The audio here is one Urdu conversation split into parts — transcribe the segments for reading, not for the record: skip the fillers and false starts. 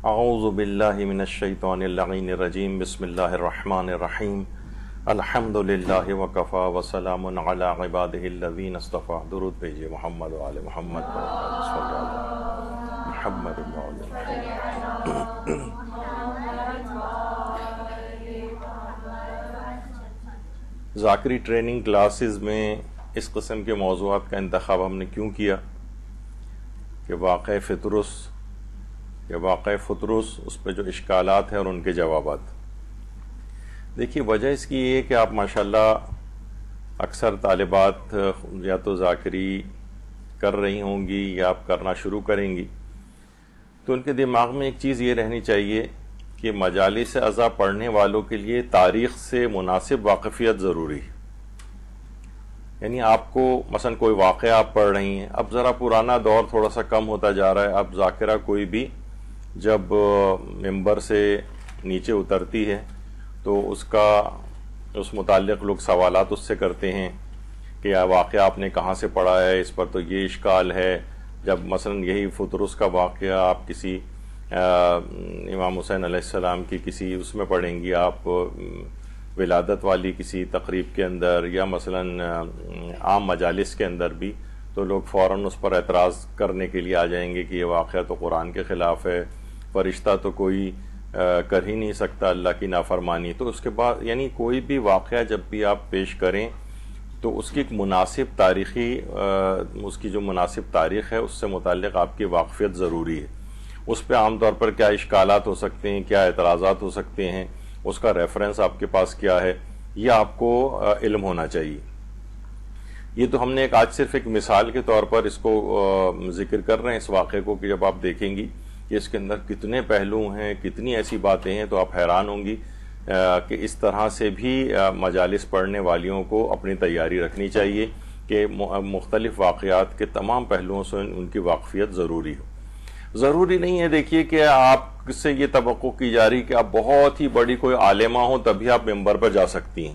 اعوذ باللہ من الشیطان اللعین الرجیم بسم اللہ الرحمن الرحیم الحمد للہ وکفا وسلام علی عبادہ الذین اصطفیٰ. درود بھیجئے محمد و آل محمد محمد ذاکری ٹریننگ کلاسز میں اس قسم کے موضوعات کا انتخاب ہم نے کیوں کیا کہ واقع فطرس اس پہ جو اشکالات ہیں اور ان کے جوابات. دیکھیے وجہ اس کی یہ کہ آپ ماشاءاللہ اکثر طالبات یا تو ذاکری کر رہی ہوں گی یا آپ کرنا شروع کریں گی، تو ان کے دماغ میں ایک چیز یہ رہنی چاہیے کہ مجالس اعضاء پڑھنے والوں کے لیے تاریخ سے مناسب واقفیت ضروری ہے. یعنی آپ کو مثلا کوئی واقعہ آپ پڑھ رہی ہیں، اب ذرا پرانا دور تھوڑا سا کم ہوتا جا رہا ہے، اب ذاکرہ کوئی بھی جب ممبر سے نیچے اترتی ہے تو اس متعلق لوگ سوالات اس سے کرتے ہیں کہ یہ واقعہ آپ نے کہاں سے پڑھا ہے، اس پر تو یہ اشکال ہے. جب مثلا یہی فطرس کا واقعہ آپ کسی امام حسین علیہ السلام کی کسی اس میں پڑھیں گی، آپ ولادت والی کسی تقریب کے اندر یا مثلا عام مجالس کے اندر بھی، تو لوگ فوراً اس پر اعتراض کرنے کے لیے آ جائیں گے کہ یہ واقعہ تو قرآن کے خلاف ہے، فرشتہ تو کوئی کر ہی نہیں سکتا اللہ کی نافرمانی. تو اس کے بعد یعنی کوئی بھی واقعہ جب بھی آپ پیش کریں تو اس کی ایک مناسب تاریخی اس کی جو مناسب تاریخ ہے اس سے متعلق آپ کی واقفیت ضروری ہے. اس پہ عام طور پر کیا اشکالات ہو سکتے ہیں، کیا اعتراضات ہو سکتے ہیں، اس کا ریفرنس آپ کے پاس کیا ہے، یہ آپ کو علم ہونا چاہیے. یہ تو ہم نے آج صرف ایک مثال کے طور پر اس کو ذکر کر رہے ہیں اس واقعے کو، کہ جب آپ دیکھیں گی کہ اس کے اندر کتنے پہلو ہیں، کتنی ایسی باتیں ہیں، تو آپ حیران ہوں گی کہ اس طرح سے بھی مجالس پڑھنے والیوں کو اپنی تیاری رکھنی چاہیے کہ مختلف واقعات کے تمام پہلوؤں سے ان کی واقفیت ضروری ہو. ضروری نہیں ہے دیکھیے کہ آپ سے یہ توقع کی جا رہی کہ آپ بہت ہی بڑی کوئی عالمہ ہوں تبھی آپ ممبر پر جا سکتی ہیں.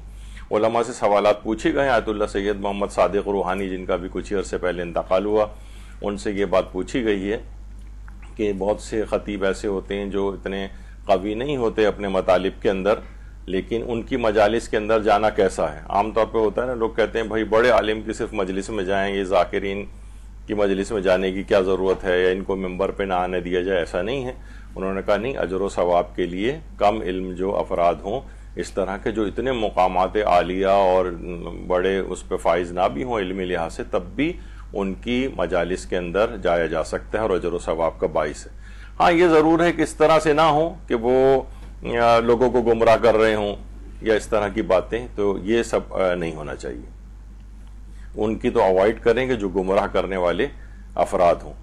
علماء سے سوالات پوچھے گئے ہیں. آیت اللہ سید محمد صادق روحانی جن کا بھی کچھ عرصے پہلے انتقال ہوا، ان سے یہ بات پوچھی گئی ہے کہ بہت سے خطیب ایسے ہوتے ہیں جو اتنے قوی نہیں ہوتے اپنے مطالب کے اندر، لیکن ان کی مجالس کے اندر جانا کیسا ہے. عام طور پہ ہوتا ہے نا، لوگ کہتے ہیں بھائی بڑے عالم کی صرف مجلس میں جائیں، یہ ذاکرین کی مجلس میں جانے کی کیا ضرورت ہے، یا ان کو ممبر پہ نہ آنے دیا جائے. ایسا نہیں ہے. انہوں نے کہا نہیں، اجر و ثواب کے لیے کم علم جو افراد ہوں، اس طرح کے جو اتنے مقامات عالیہ اور بڑے اس پہ فائز نہ بھی ہوں علمی لحاظ سے، تب بھی ان کی مجالس کے اندر جایا جا سکتا ہے اور اجر و ثواب کا باعث ہے. ہاں یہ ضرور ہے کہ اس طرح سے نہ ہو کہ وہ لوگوں کو گمراہ کر رہے ہوں یا اس طرح کی باتیں، تو یہ سب نہیں ہونا چاہیے. ان کی تو اوائڈ کریں کہ جو گمراہ کرنے والے افراد ہوں.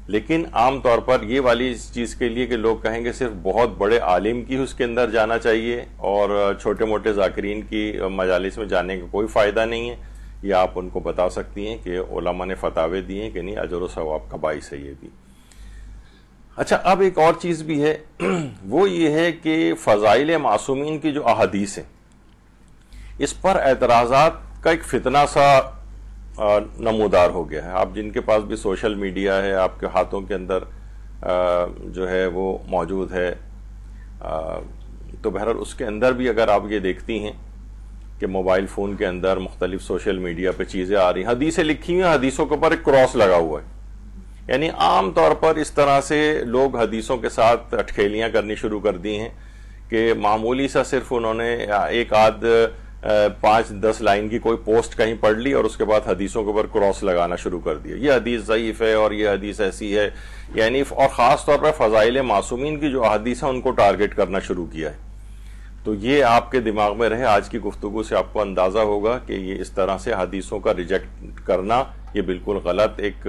لیکن عام طور پر یہ والی اس چیز کے لیے کہ لوگ کہیں گے صرف بہت بڑے عالم کی اس کے اندر جانا چاہیے اور چھوٹے موٹے ذاکرین کی مجالس میں جانے کا کوئی فائدہ نہیں ہے، یہ آپ ان کو بتا سکتی ہیں کہ علماء نے فتاوے دیے ہیں کہ نہیں، اجر و ثواب کا باعث ہے یہ بھی. اچھا، اب ایک اور چیز بھی ہے، وہ یہ ہے کہ فضائل معصومین کی جو احادیث ہیں اس پر اعتراضات کا ایک فتنہ سا نمودار ہو گیا ہے. آپ جن کے پاس بھی سوشل میڈیا ہے، آپ کے ہاتھوں کے اندر جو ہے وہ موجود ہے، تو بہرحال اس کے اندر بھی اگر آپ یہ دیکھتی ہیں کہ موبائل فون کے اندر مختلف سوشل میڈیا پہ چیزیں آ رہی ہیں، حدیثیں لکھی ہوئی ہیں، حدیثوں کے اوپر ایک کراس لگا ہوا ہے. یعنی عام طور پر اس طرح سے لوگ حدیثوں کے ساتھ اٹکھیلیاں کرنی شروع کر دی ہیں کہ معمولی سا صرف انہوں نے ایک آدھ 5-10 لائن کی کوئی پوسٹ کہیں پڑھ لی اور اس کے بعد حدیثوں کے اوپر کراس لگانا شروع کر دیا، یہ حدیث ضعیف ہے اور یہ حدیث ایسی ہے. یعنی اور خاص طور پر فضائل معصومین کی جو احادیث ہیں ان کو ٹارگٹ کرنا شروع کیا ہے. تو یہ آپ کے دماغ میں رہے، آج کی گفتگو سے آپ کو اندازہ ہوگا کہ یہ اس طرح سے حدیثوں کا ریجیکٹ کرنا یہ بالکل غلط ایک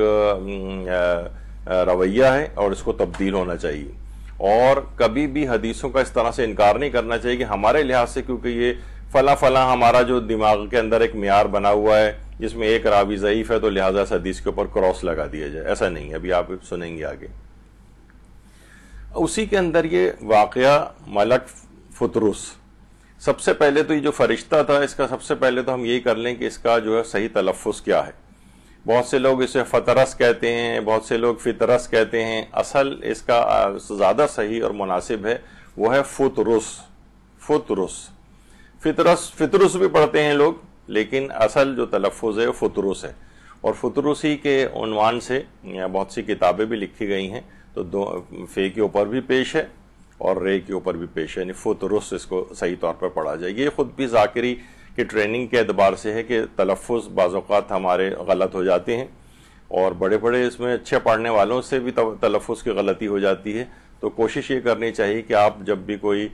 رویہ ہے اور اس کو تبدیل ہونا چاہیے. اور کبھی بھی حدیثوں کا اس طرح سے انکار نہیں کرنا چاہیے کہ ہمارے لحاظ سے کیونکہ یہ فلاں ہمارا جو دماغ کے اندر ایک معیار بنا ہوا ہے جس میں ایک راوی ضعیف ہے تو لہٰذا اس حدیث کے اوپر کراس لگا دیا جائے. ایسا نہیں ہے، ابھی آپ سنیں گے آگے. اسی کے اندر یہ واقعہ ملک فطرس، سب سے پہلے تو یہ جو فرشتہ تھا اس کا سب سے پہلے تو ہم یہی کر لیں کہ اس کا جو ہے صحیح تلفظ کیا ہے. بہت سے لوگ اسے فطرس کہتے ہیں، بہت سے لوگ فطرس کہتے ہیں. اصل اس کا زیادہ صحیح اور مناسب ہے وہ ہے فطرس. فطرس بھی پڑھتے ہیں لوگ، لیکن اصل جو تلفظ ہے وہ فطرس ہے. اور فطرس ہی کے عنوان سے بہت سی کتابیں بھی لکھی گئی ہیں. تو دو فے کے اوپر بھی پیش ہے اور رے کے اوپر بھی پیش ہے، یعنی فطرس اس کو صحیح طور پر پڑھا جائے. یہ خود بھی ذاکری کی ٹریننگ کے اعتبار سے ہے کہ تلفظ بعض اوقات ہمارے غلط ہو جاتے ہیں، اور بڑے بڑے اس میں اچھے پڑھنے والوں سے بھی تلفظ کی غلطی ہو جاتی ہے. تو کوشش یہ کرنی چاہیے کہ آپ جب بھی کوئی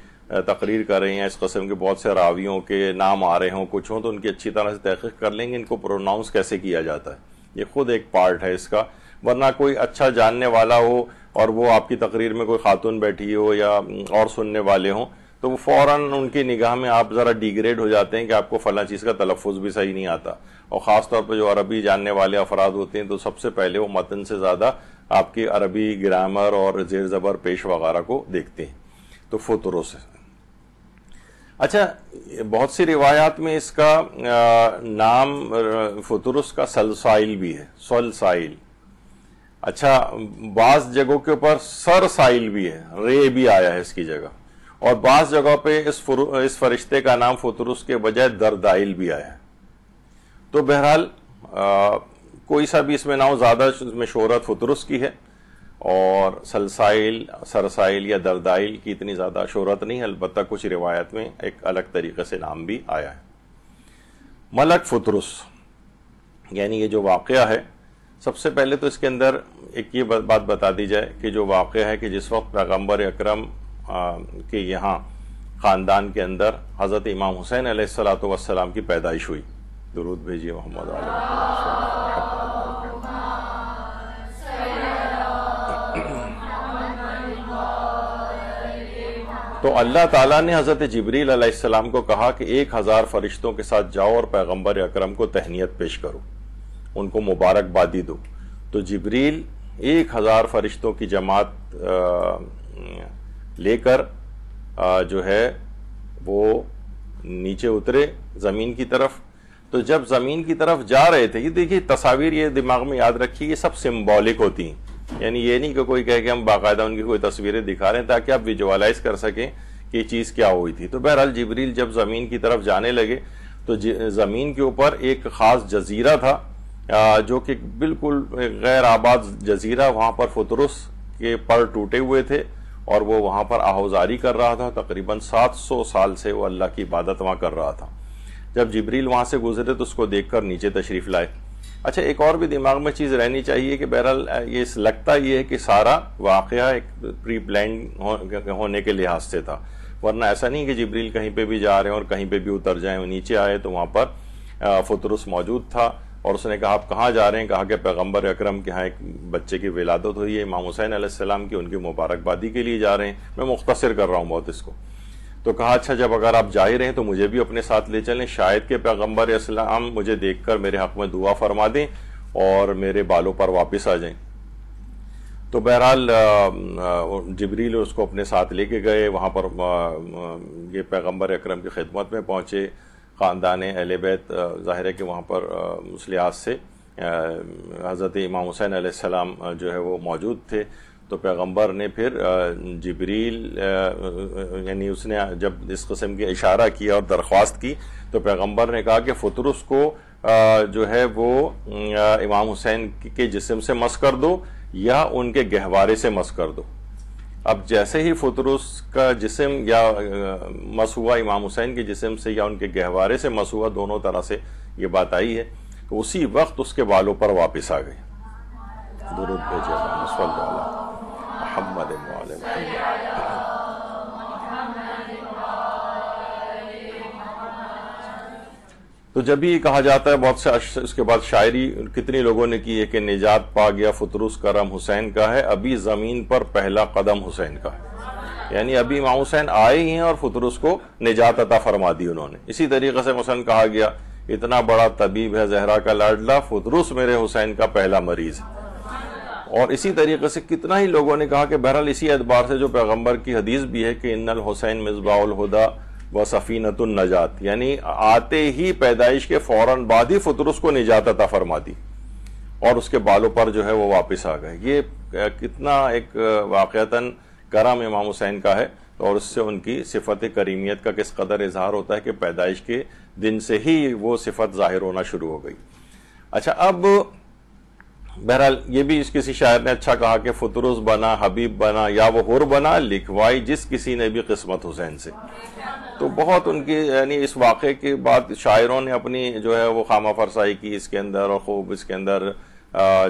تقریر کر رہے ہیں، اس قسم کے بہت سے راویوں کے نام آ رہے ہوں کچھ ہوں، تو ان کی اچھی طرح سے تحقیق کر لیں گے ان کو پروناؤنس کیسے کیا جاتا ہے. یہ خود ایک پارٹ ہے اس کا. ورنہ کوئی اچھا جاننے والا ہو اور وہ آپ کی تقریر میں کوئی خاتون بیٹھی ہو یا اور سننے والے ہوں، تو وہ فوراً ان کی نگاہ میں آپ ذرا ڈیگریڈ ہو جاتے ہیں کہ آپ کو فلاں چیز کا تلفظ بھی صحیح نہیں آتا. اور خاص طور پہ جو عربی جاننے والے افراد ہوتے ہیں تو سب سے پہلے وہ متن سے زیادہ آپ کی عربی گرامر اور زیر زبر پیش وغیرہ کو دیکھتے ہیں. تو فطرس. اچھا، بہت سی روایات میں اس کا نام فطرس کا سلسائل بھی ہے، سلسائل. اچھا، بعض جگہوں کے اوپر سرسائل بھی ہے، رے بھی آیا ہے اس کی جگہ. اور بعض جگہوں پہ اس فرشتے کا نام فطرس کے بجائے دردائل بھی آیا ہے. تو بہرحال کوئی سا بھی اس میں نہ ہو، زیادہ اس میں شہرت فطرس کی ہے، اور سلسائل، سرسائل یا دردائل کی اتنی زیادہ شہرت نہیں. البتہ کچھ روایت میں ایک الگ طریقے سے نام بھی آیا ہے. ملک فطرس، یعنی یہ جو واقعہ ہے، سب سے پہلے تو اس کے اندر ایک یہ بات بتا دی جائے کہ جو واقعہ ہے کہ جس وقت پیغمبر اکرم کے یہاں خاندان کے اندر حضرت امام حسین علیہ السلام کی پیدائش ہوئی. درود بھیجیے محمد علیہ. تو اللہ تعالیٰ نے حضرت جبریل علیہ السلام کو کہا کہ 1000 فرشتوں کے ساتھ جاؤ اور پیغمبر اکرم کو تہنیت پیش کرو، ان کو مبارکبادی دو. تو جبریل 1000 فرشتوں کی جماعت لے کر جو ہے وہ نیچے اترے زمین کی طرف. تو جب زمین کی طرف جا رہے تھے، یہ دیکھیے تصاویر یہ دماغ میں یاد رکھیے، یہ سب سمبولک ہوتی ہیں. یعنی یہ نہیں کہ کوئی کہے کہ ہم باقاعدہ ان کی کوئی تصویریں دکھا رہے ہیں تاکہ آپ ویژوالائز کر سکیں کہ یہ چیز کیا ہوئی تھی. تو بہرحال جبریل جب زمین کی طرف جانے لگے تو زمین کے اوپر ایک خاص جزیرہ تھا جو کہ بالکل غیر آباد جزیرہ. وہاں پر فطرس کے پر ٹوٹے ہوئے تھے اور وہ وہاں پر آہوزاری کر رہا تھا. تقریباً 700 سال سے وہ اللہ کی عبادت وہاں کر رہا تھا. جب جبریل وہاں سے گزرے تو اس کو دیکھ کر نیچے تشریف لائے. اچھا، ایک اور بھی دماغ میں چیز رہنی چاہیے کہ بہرحال یہ لگتا یہ ہے کہ سارا واقعہ ایک پری پلانڈ ہونے کے لحاظ سے تھا. ورنہ ایسا نہیں کہ جبریل کہیں پہ بھی جا رہے ہیں اور کہیں پہ بھی اتر جائیں. وہ نیچے آئے تو وہاں پر فطرس موجود تھا اور اس نے کہا آپ کہاں جا رہے ہیں؟ کہا کہ پیغمبر اکرم کے ہاں ایک بچے کی ولادت ہوئی ہے، امام حسین علیہ السلام کی، ان کی مبارکبادی کے لیے جا رہے ہیں. میں مختصر کر رہا ہوں بہت اس کو. تو کہا اچھا جب اگر آپ جا ہی رہے ہیں تو مجھے بھی اپنے ساتھ لے چلیں، شاید کہ پیغمبر اسلام مجھے دیکھ کر میرے حق میں دعا فرما دیں اور میرے بالوں پر واپس آ جائیں. تو بہرحال جبریل اس کو اپنے ساتھ لے کے گئے. وہاں پر یہ پیغمبر اکرم کی خدمت میں پہنچے. خاندان اہل بیت ظاہر ہے کہ وہاں پر اس لحاظ سے حضرت امام حسین علیہ السلام جو ہے وہ موجود تھے. تو پیغمبر نے پھر جبریل یعنی اس نے جب اس قسم کی اشارہ کیا اور درخواست کی تو پیغمبر نے کہا کہ فطرس کو جو ہے وہ امام حسین کے جسم سے مس کر دو یا ان کے گہوارے سے مس کر دو. اب جیسے ہی فطرس کا جسم یا مس ہوا امام حسین کے جسم سے یا ان کے گہوارے سے مس ہوا، دونوں طرح سے یہ بات آئی ہے، تو اسی وقت اس کے بالوں پر واپس آ گئے. درود بھیجیے محمد وعلی محمد. تو جب ہی کہا جاتا ہے بہت سے اس کے بعد شاعری کتنی لوگوں نے کی ہے کہ نجات پا گیا فطرس کرم حسین کا ہے، ابھی زمین پر پہلا قدم حسین کا ہے. یعنی ابھی امام حسین آئے ہی ہیں اور فطرس کو نجات عطا فرما دی انہوں نے. اسی طریقے سے مثلا کہا گیا اتنا بڑا طبیب ہے زہرا کا لاڈلا، فطرس میرے حسین کا پہلا مریض ہے. اور اسی طریقے سے کتنا ہی لوگوں نے کہا کہ بہرحال اسی اعتبار سے جو پیغمبر کی حدیث بھی ہے کہ ان الحسین مصباح الہدی و سفینۃ النجات، یعنی آتے ہی پیدائش کے فوراً بعد ہی فطرس کو نجات عطا فرما دی. اور اس کے بالوں پر جو ہے وہ واپس آ گئے. یہ کتنا ایک واقعتاً کرم امام حسین کا ہے، اور اس سے ان کی صفت کریمیت کا کس قدر اظہار ہوتا ہے کہ پیدائش کے دن سے ہی وہ صفت ظاہر ہونا شروع ہو گئی. اچھا، اب بہرحال یہ بھی کسی شاعر نے اچھا کہا کہ فطرس بنا، حبیب بنا، یا وہ حر بنا، لکھوائی جس کسی نے بھی قسمت حسین سے. تو بہت ان کی یعنی اس واقعے کے بعد شاعروں نے اپنی جو ہے وہ خامہ فرسائی کی اس کے اندر، اور خوب اس کے اندر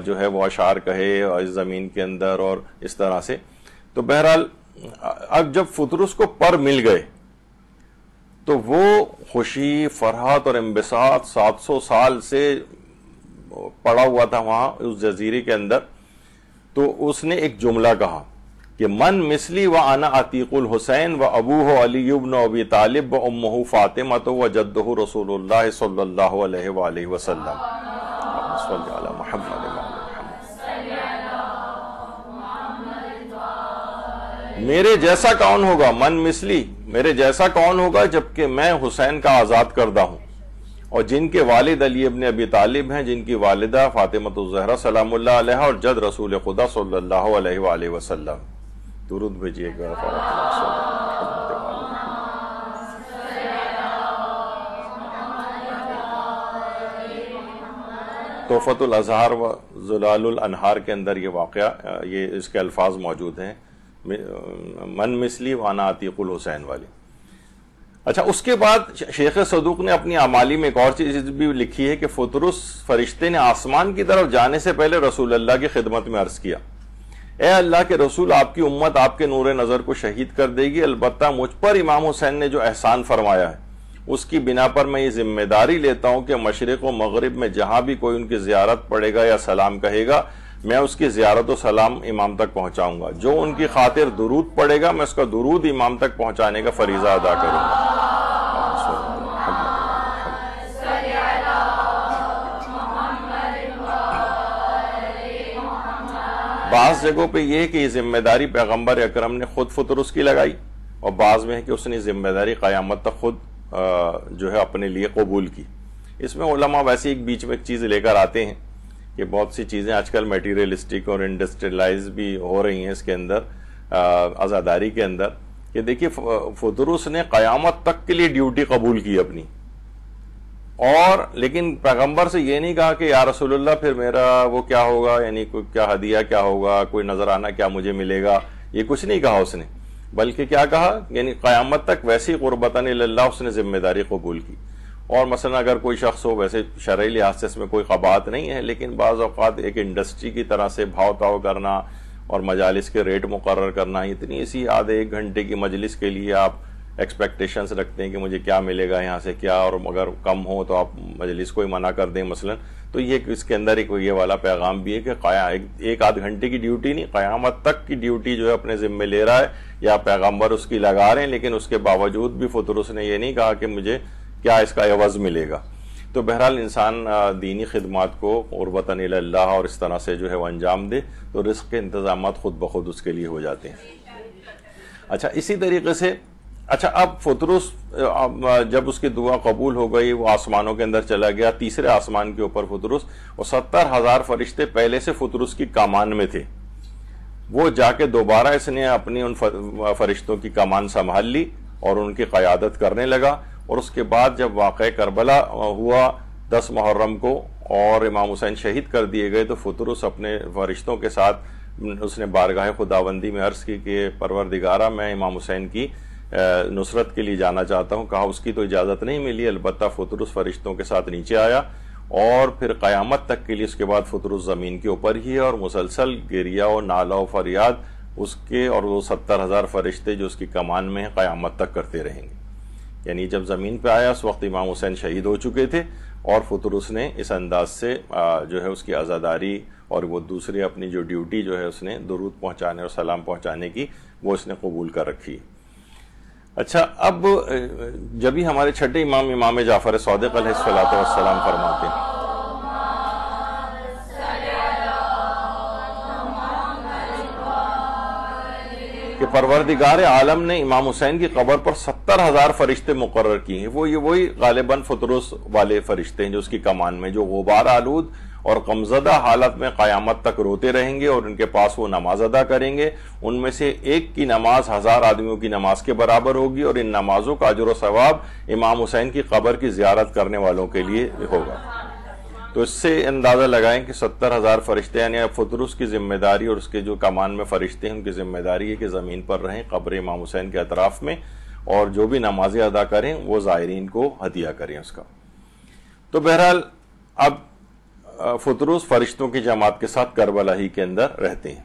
جو ہے وہ اشعار کہے اور اس زمین کے اندر اور اس طرح سے. تو بہرحال اب جب فطرس کو پر مل گئے تو وہ خوشی، فرحت اور انبساط 700 سال سے پڑا ہوا تھا وہاں اس جزیرے کے اندر. تو اس نے ایک جملہ کہا کہ من مثلی و انا عتیق الحسین و ابوہ علی بن ابی طالب و امہ فاطمہ و جدہ رسول اللہ صلی اللہ علیہ وآلہ وسلم. صلی علی محمد. میرے جیسا کون ہوگا، من مثلی، میرے جیسا کون ہوگا جبکہ میں حسین کا آزاد کردہ ہوں، اور جن کے والد علی ابن ابی طالب ہیں، جن کی والدہ فاطمہ الزہرا سلام اللہ علیہ اور جد رسول خدا صلی اللہ علیہ وآلہ وسلم. درود بھیجیے گا. تحفۃ الازہار و زلال الانہار کے اندر یہ واقعہ، یہ اس کے الفاظ موجود ہیں، من مثلی وانا عتیق الحسین والی. اچھا، اس کے بعد شیخ صدوق نے اپنی اعمالی میں ایک اور چیز بھی لکھی ہے کہ فطرس فرشتے نے آسمان کی طرف جانے سے پہلے رسول اللہ کی خدمت میں عرض کیا، اے اللہ کے رسول، آپ کی امت آپ کے نور نظر کو شہید کر دے گی، البتہ مجھ پر امام حسین نے جو احسان فرمایا ہے اس کی بنا پر میں یہ ذمہ داری لیتا ہوں کہ مشرق و مغرب میں جہاں بھی کوئی ان کی زیارت پڑے گا یا سلام کہے گا، میں اس کی زیارت و سلام امام تک پہنچاؤں گا. جو ان کی خاطر درود پڑے گا میں اس کا درود امام تک پہنچانے کا فریضہ ادا کروں گا. بعض جگہوں پہ یہ کہ یہ ذمہ داری پیغمبر اکرم نے خود فطرس کی لگائی، اور بعض میں ہے کہ اس نے ذمہ داری قیامت تک خود جو ہے اپنے لیے قبول کی. اس میں علماء ویسے ایک بیچ میں ایک چیز لے کر آتے ہیں کہ بہت سی چیزیں آج کل میٹیریلسٹک اور انڈسٹریلائز بھی ہو رہی ہیں اس کے اندر، عزاداری کے اندر، کہ دیکھیے فطرس نے قیامت تک کے لیے ڈیوٹی قبول کی اپنی، اور لیکن پیغمبر سے یہ نہیں کہا کہ یا رسول اللہ پھر میرا وہ کیا ہوگا، یعنی کوئی کیا ہدیہ کیا ہوگا، کوئی نذرانہ کیا مجھے ملے گا، یہ کچھ نہیں کہا اس نے، بلکہ کیا کہا، یعنی قیامت تک ویسی قربتاً اللہ اس نے ذمہ داری قبول کی. اور مثلا اگر کوئی شخص ہو، ویسے شرعی لحاظ سے اس میں کوئی قباحت نہیں ہے، لیکن بعض اوقات ایک انڈسٹری کی طرح سے بھاؤ تاؤ کرنا اور مجالس کے ریٹ مقرر کرنا، اتنی سی آدھے ایک گھنٹے کی مجلس کے لیے آپ ایکسپیکٹیشنز رکھتے ہیں کہ مجھے کیا ملے گا یہاں سے کیا، اور اگر کم ہو تو آپ مجلس کو ہی منع کر دیں مثلا. تو یہ اس کے اندر ایک یہ والا پیغام بھی ہے کہ ایک آدھ گھنٹے کی ڈیوٹی نہیں، قیامت تک کی ڈیوٹی جو ہے اپنے ذمہ لے رہا ہے، یا پیغمبر اس کی لگا رہے ہیں، لیکن اس کے باوجود بھی فطرس نے یہ نہیں کہا کہ مجھے کیا اس کا عوض ملے گا. تو بہرحال انسان دینی خدمات کو قربتاً اللہ اور اس طرح سے جو ہے وہ انجام دے تو رزق کے انتظامات خود بخود اس کے لیے ہو جاتے ہیں. اچھا، اسی طریقے سے اب فطرس جب اس کی دعا قبول ہو گئی، وہ آسمانوں کے اندر چلا گیا، تیسرے آسمان کے اوپر فطرس، اور 70,000 فرشتے پہلے سے فطرس کی کمان میں تھے. وہ جا کے دوبارہ اس نے اپنی ان فرشتوں کی کمان سنبھال لی اور ان کی قیادت کرنے لگا. اور اس کے بعد جب واقع کربلا ہوا 10 محرم کو اور امام حسین شہید کر دیے گئے، تو فطرس اپنے فرشتوں کے ساتھ اس نے بارگاہ خداوندی میں عرض کی کہ پروردگارہ، میں امام حسین کی نصرت کے لیے جانا چاہتا ہوں. کہا اس کی تو اجازت نہیں ملی، البتہ فطرس فرشتوں کے ساتھ نیچے آیا، اور پھر قیامت تک کے لیے اس کے بعد فطرس زمین کے اوپر ہی ہے، اور مسلسل گریہ و نالہ و فریاد اس کے اور وہ 70,000 فرشتے جو اس کی کمان میں ہیں قیامت تک کرتے رہیں گے. یعنی جب زمین پہ آیا اس وقت امام حسین شہید ہو چکے تھے، اور فطرس نے اس انداز سے جو ہے اس کی عزاداری اور وہ دوسری اپنی جو ڈیوٹی جو ہے اس نے درود پہنچانے اور سلام پہنچانے کی، وہ اس نے قبول کر رکھی. اچھا، اب جب ہی ہمارے چھٹے امام جعفر صادق علیہ الصلوۃ والسلام فرماتے ہیں کہ پروردگار عالم نے امام حسین کی قبر پر 70,000 فرشتے مقرر کی ہیں. وہی غالباً فطرس والے فرشتے ہیں جو اس کی کمان میں، جو غبار آلود اور غمزدہ حالت میں قیامت تک روتے رہیں گے، اور ان کے پاس وہ نماز ادا کریں گے، ان میں سے ایک کی نماز 1000 آدمیوں کی نماز کے برابر ہوگی، اور ان نمازوں کا اجر و ثواب امام حسین کی قبر کی زیارت کرنے والوں کے لیے ہوگا۔ تو اس سے اندازہ لگائیں کہ 70,000 فرشتے، یعنی فطرس کی ذمہ داری اور اس کے جو کمان میں فرشتے ہیں ان کی ذمہ داری ہے کہ زمین پر رہیں قبر امام حسین کے اطراف میں، اور جو بھی نمازیں ادا کریں وہ زائرین کو ہدیہ کریں اس کا۔ تو بہرحال اب فطرس فرشتوں کی جماعت کے ساتھ کربلا ہی کے اندر رہتے ہیں۔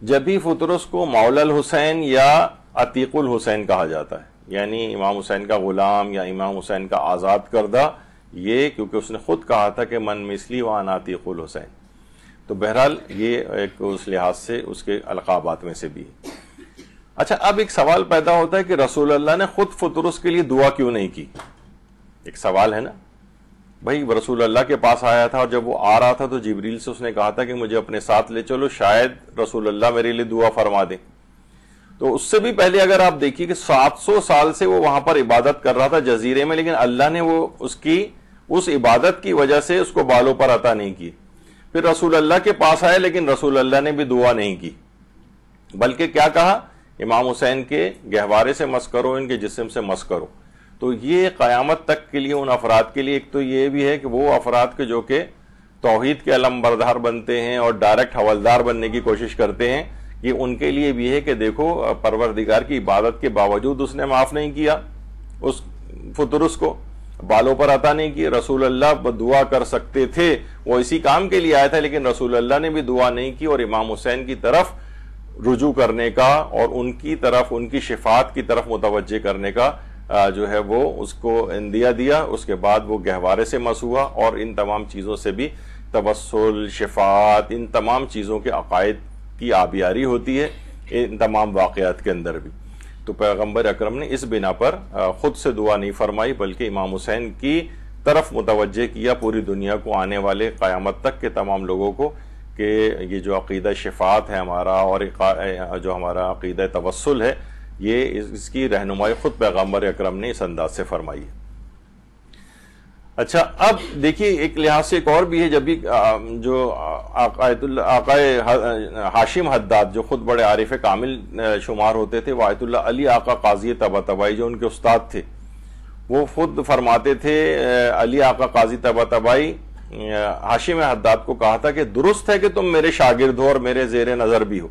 جب بھی فطرس کو مولا الحسین یا عتیق الحسین کہا جاتا ہے، یعنی امام حسین کا غلام یا امام حسین کا آزاد کردہ، یہ کیونکہ اس نے خود کہا تھا کہ من مثلی وانا عتیق الحسین، تو بہرحال یہ ایک اس لحاظ سے اس کے القابات میں سے بھی ہے۔ اچھا، اب ایک سوال پیدا ہوتا ہے کہ رسول اللہ نے خود فطرس کے لیے دعا کیوں نہیں کی؟ ایک سوال ہے نا بھائی، رسول اللہ کے پاس آیا تھا، اور جب وہ آ رہا تھا تو جبریل سے اس نے کہا تھا کہ مجھے اپنے ساتھ لے چلو، شاید رسول اللہ میرے لیے دعا فرما دیں۔ تو اس سے بھی پہلے اگر آپ دیکھیے کہ 700 سال سے وہ وہاں پر عبادت کر رہا تھا جزیرے میں، لیکن اللہ نے وہ اس عبادت کی وجہ سے اس کو بالوں پر عطا نہیں کی۔ پھر رسول اللہ کے پاس آئے، لیکن رسول اللہ نے بھی دعا نہیں کی، بلکہ کیا کہا؟ امام حسین کے گہوارے سے مس کرو، ان کے جسم سے مس کرو۔ تو یہ قیامت تک کے لیے ان افراد کے لیے ایک تو یہ بھی ہے کہ وہ افراد کے جو کہ توحید کے علم بردار بنتے ہیں اور ڈائریکٹ حوالدار بننے کی کوشش کرتے ہیں، یہ ان کے لیے بھی ہے کہ دیکھو پروردگار کی عبادت کے باوجود اس نے معاف نہیں کیا اس فطرس کو، بالوں پر عطا نہیں کی۔ رسول اللہ دعا کر سکتے تھے، وہ اسی کام کے لیے آیا تھا، لیکن رسول اللہ نے بھی دعا نہیں کی، اور امام حسین کی طرف رجوع کرنے کا اور ان کی طرف، ان کی شفاعت کی طرف متوجہ کرنے کا جو ہے وہ اس کو اندیا دیا۔ اس کے بعد وہ گہوارے سے مس ہوا، اور ان تمام چیزوں سے بھی توسل، شفاعت، ان تمام چیزوں کے عقائد کی آبیاری ہوتی ہے ان تمام واقعات کے اندر بھی۔ تو پیغمبر اکرم نے اس بنا پر خود سے دعا نہیں فرمائی، بلکہ امام حسین کی طرف متوجہ کیا پوری دنیا کو، آنے والے قیامت تک کے تمام لوگوں کو، کہ یہ جو عقیدہ شفاعت ہے ہمارا، اور جو ہمارا عقیدہ توسل ہے، یہ اس کی رہنمائی خود پیغمبر اکرم نے اس انداز سے فرمائی ہے۔ اچھا، اب دیکھیے ایک لحاظ سے ایک اور بھی ہے، جب بھی جو آقا ہاشم حداد جو خود بڑے عارف کامل شمار ہوتے تھے، وہ آیت اللہ علی آقا قاضی طباطبائی جو ان کے استاد تھے، وہ خود فرماتے تھے، علی آقا قاضی طباطبائی ہاشم حداد کو کہا تھا کہ درست ہے کہ تم میرے شاگرد ہو اور میرے زیر نظر بھی ہو،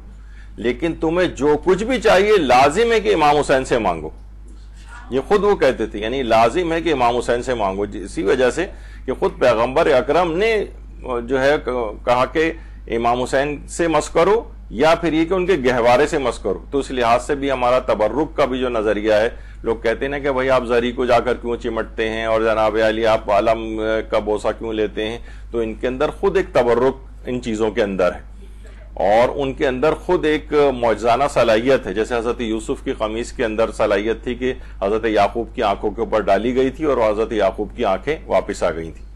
لیکن تمہیں جو کچھ بھی چاہیے لازم ہے کہ امام حسین سے مانگو۔ یہ خود وہ کہتے تھے، یعنی لازم ہے کہ امام حسین سے مانگو، اسی وجہ سے کہ خود پیغمبر اکرم نے جو ہے کہا کہ امام حسین سے مس کرو، یا پھر یہ کہ ان کے گہوارے سے مس کرو۔ تو اس لحاظ سے بھی ہمارا تبرک کا بھی جو نظریہ ہے، لوگ کہتے ہیں نا کہ بھائی آپ زری کو جا کر کیوں چمٹتے ہیں، اور جناب علی آپ عالم کا بوسہ کیوں لیتے ہیں، تو ان کے اندر خود ایک تبرک ان چیزوں کے اندر ہے، اور ان کے اندر خود ایک معجزانہ صلاحیت ہے، جیسے حضرت یوسف کی قمیص کے اندر صلاحیت تھی کہ حضرت یعقوب کی آنکھوں کے اوپر ڈالی گئی تھی، اور حضرت یعقوب کی آنکھیں واپس آ گئی تھیں۔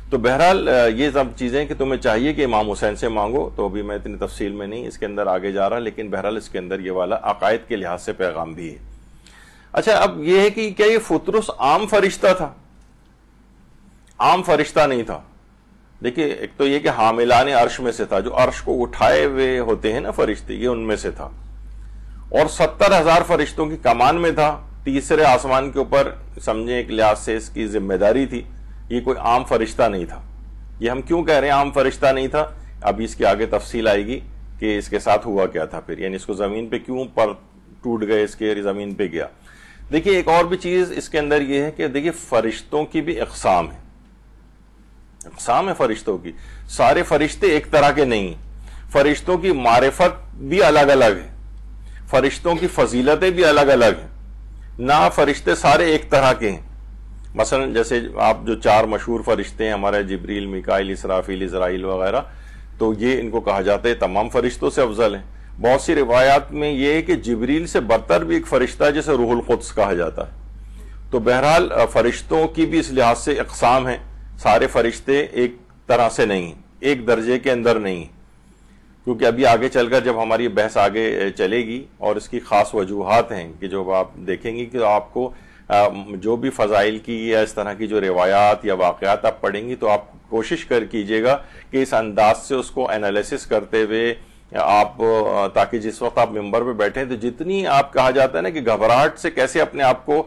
تو بہرحال یہ سب چیزیں کہ تمہیں چاہیے کہ امام حسین سے مانگو، تو ابھی میں اتنی تفصیل میں نہیں اس کے اندر آگے جا رہا، لیکن بہرحال اس کے اندر یہ والا عقائد کے لحاظ سے پیغام بھی ہے۔ اچھا، اب یہ ہے کہ کیا یہ فطرس عام فرشتہ تھا؟ عام فرشتہ نہیں تھا۔ دیکھیے، ایک تو یہ کہ حاملان عرش میں سے تھا، جو عرش کو اٹھائے ہوئے ہوتے ہیں نا فرشتے، یہ ان میں سے تھا، اور 70,000 فرشتوں کی کمان میں تھا، تیسرے آسمان کے اوپر سمجھیں ایک لحاظ سے اس کی ذمہ داری تھی۔ یہ کوئی عام فرشتہ نہیں تھا۔ یہ ہم کیوں کہہ رہے ہیں عام فرشتہ نہیں تھا؟ ابھی اس کے آگے تفصیل آئے گی کہ اس کے ساتھ ہوا کیا تھا پھر، یعنی اس کو زمین پہ کیوں پر ٹوٹ گئے، اس کے زمین پہ گیا۔ دیکھیے ایک اور بھی چیز اس کے اندر یہ ہے کہ دیکھیے فرشتوں کی بھی اقسام ہے، اقسام ہے فرشتوں کی، سارے فرشتے ایک طرح کے نہیں، فرشتوں کی معرفت بھی الگ الگ ہے، فرشتوں کی فضیلتیں بھی الگ الگ ہیں، نہ فرشتے سارے ایک طرح کے ہیں۔ مثلا جیسے آپ جو 4 مشہور فرشتے ہیں ہمارے، جبریل، میکائیل، اسرافیل، اسرائیل وغیرہ، تو یہ ان کو کہا جاتا ہے تمام فرشتوں سے افضل ہیں۔ بہت سی روایات میں یہ ہے کہ جبریل سے برتر بھی ایک فرشتہ ہے جسے روح القدس کہا جاتا ہے۔ تو بہرحال فرشتوں کی بھی اس لحاظ سے اقسام ہیں، سارے فرشتے ایک طرح سے نہیں، ایک درجے کے اندر نہیں، کیونکہ ابھی آگے چل کر جب ہماری بحث آگے چلے گی اور اس کی خاص وجوہات ہیں کہ جو آپ دیکھیں گی کہ آپ کو جو بھی فضائل کی یا اس طرح کی جو روایات یا واقعات آپ پڑھیں گی تو آپ کوشش کیجیے گا کہ اس انداز سے اس کو انالیسس کرتے ہوئے آپ، تاکہ جس وقت آپ ممبر پہ بیٹھیں تو جتنی آپ کہا جاتا ہے نا کہ گھبراہٹ سے کیسے اپنے آپ کو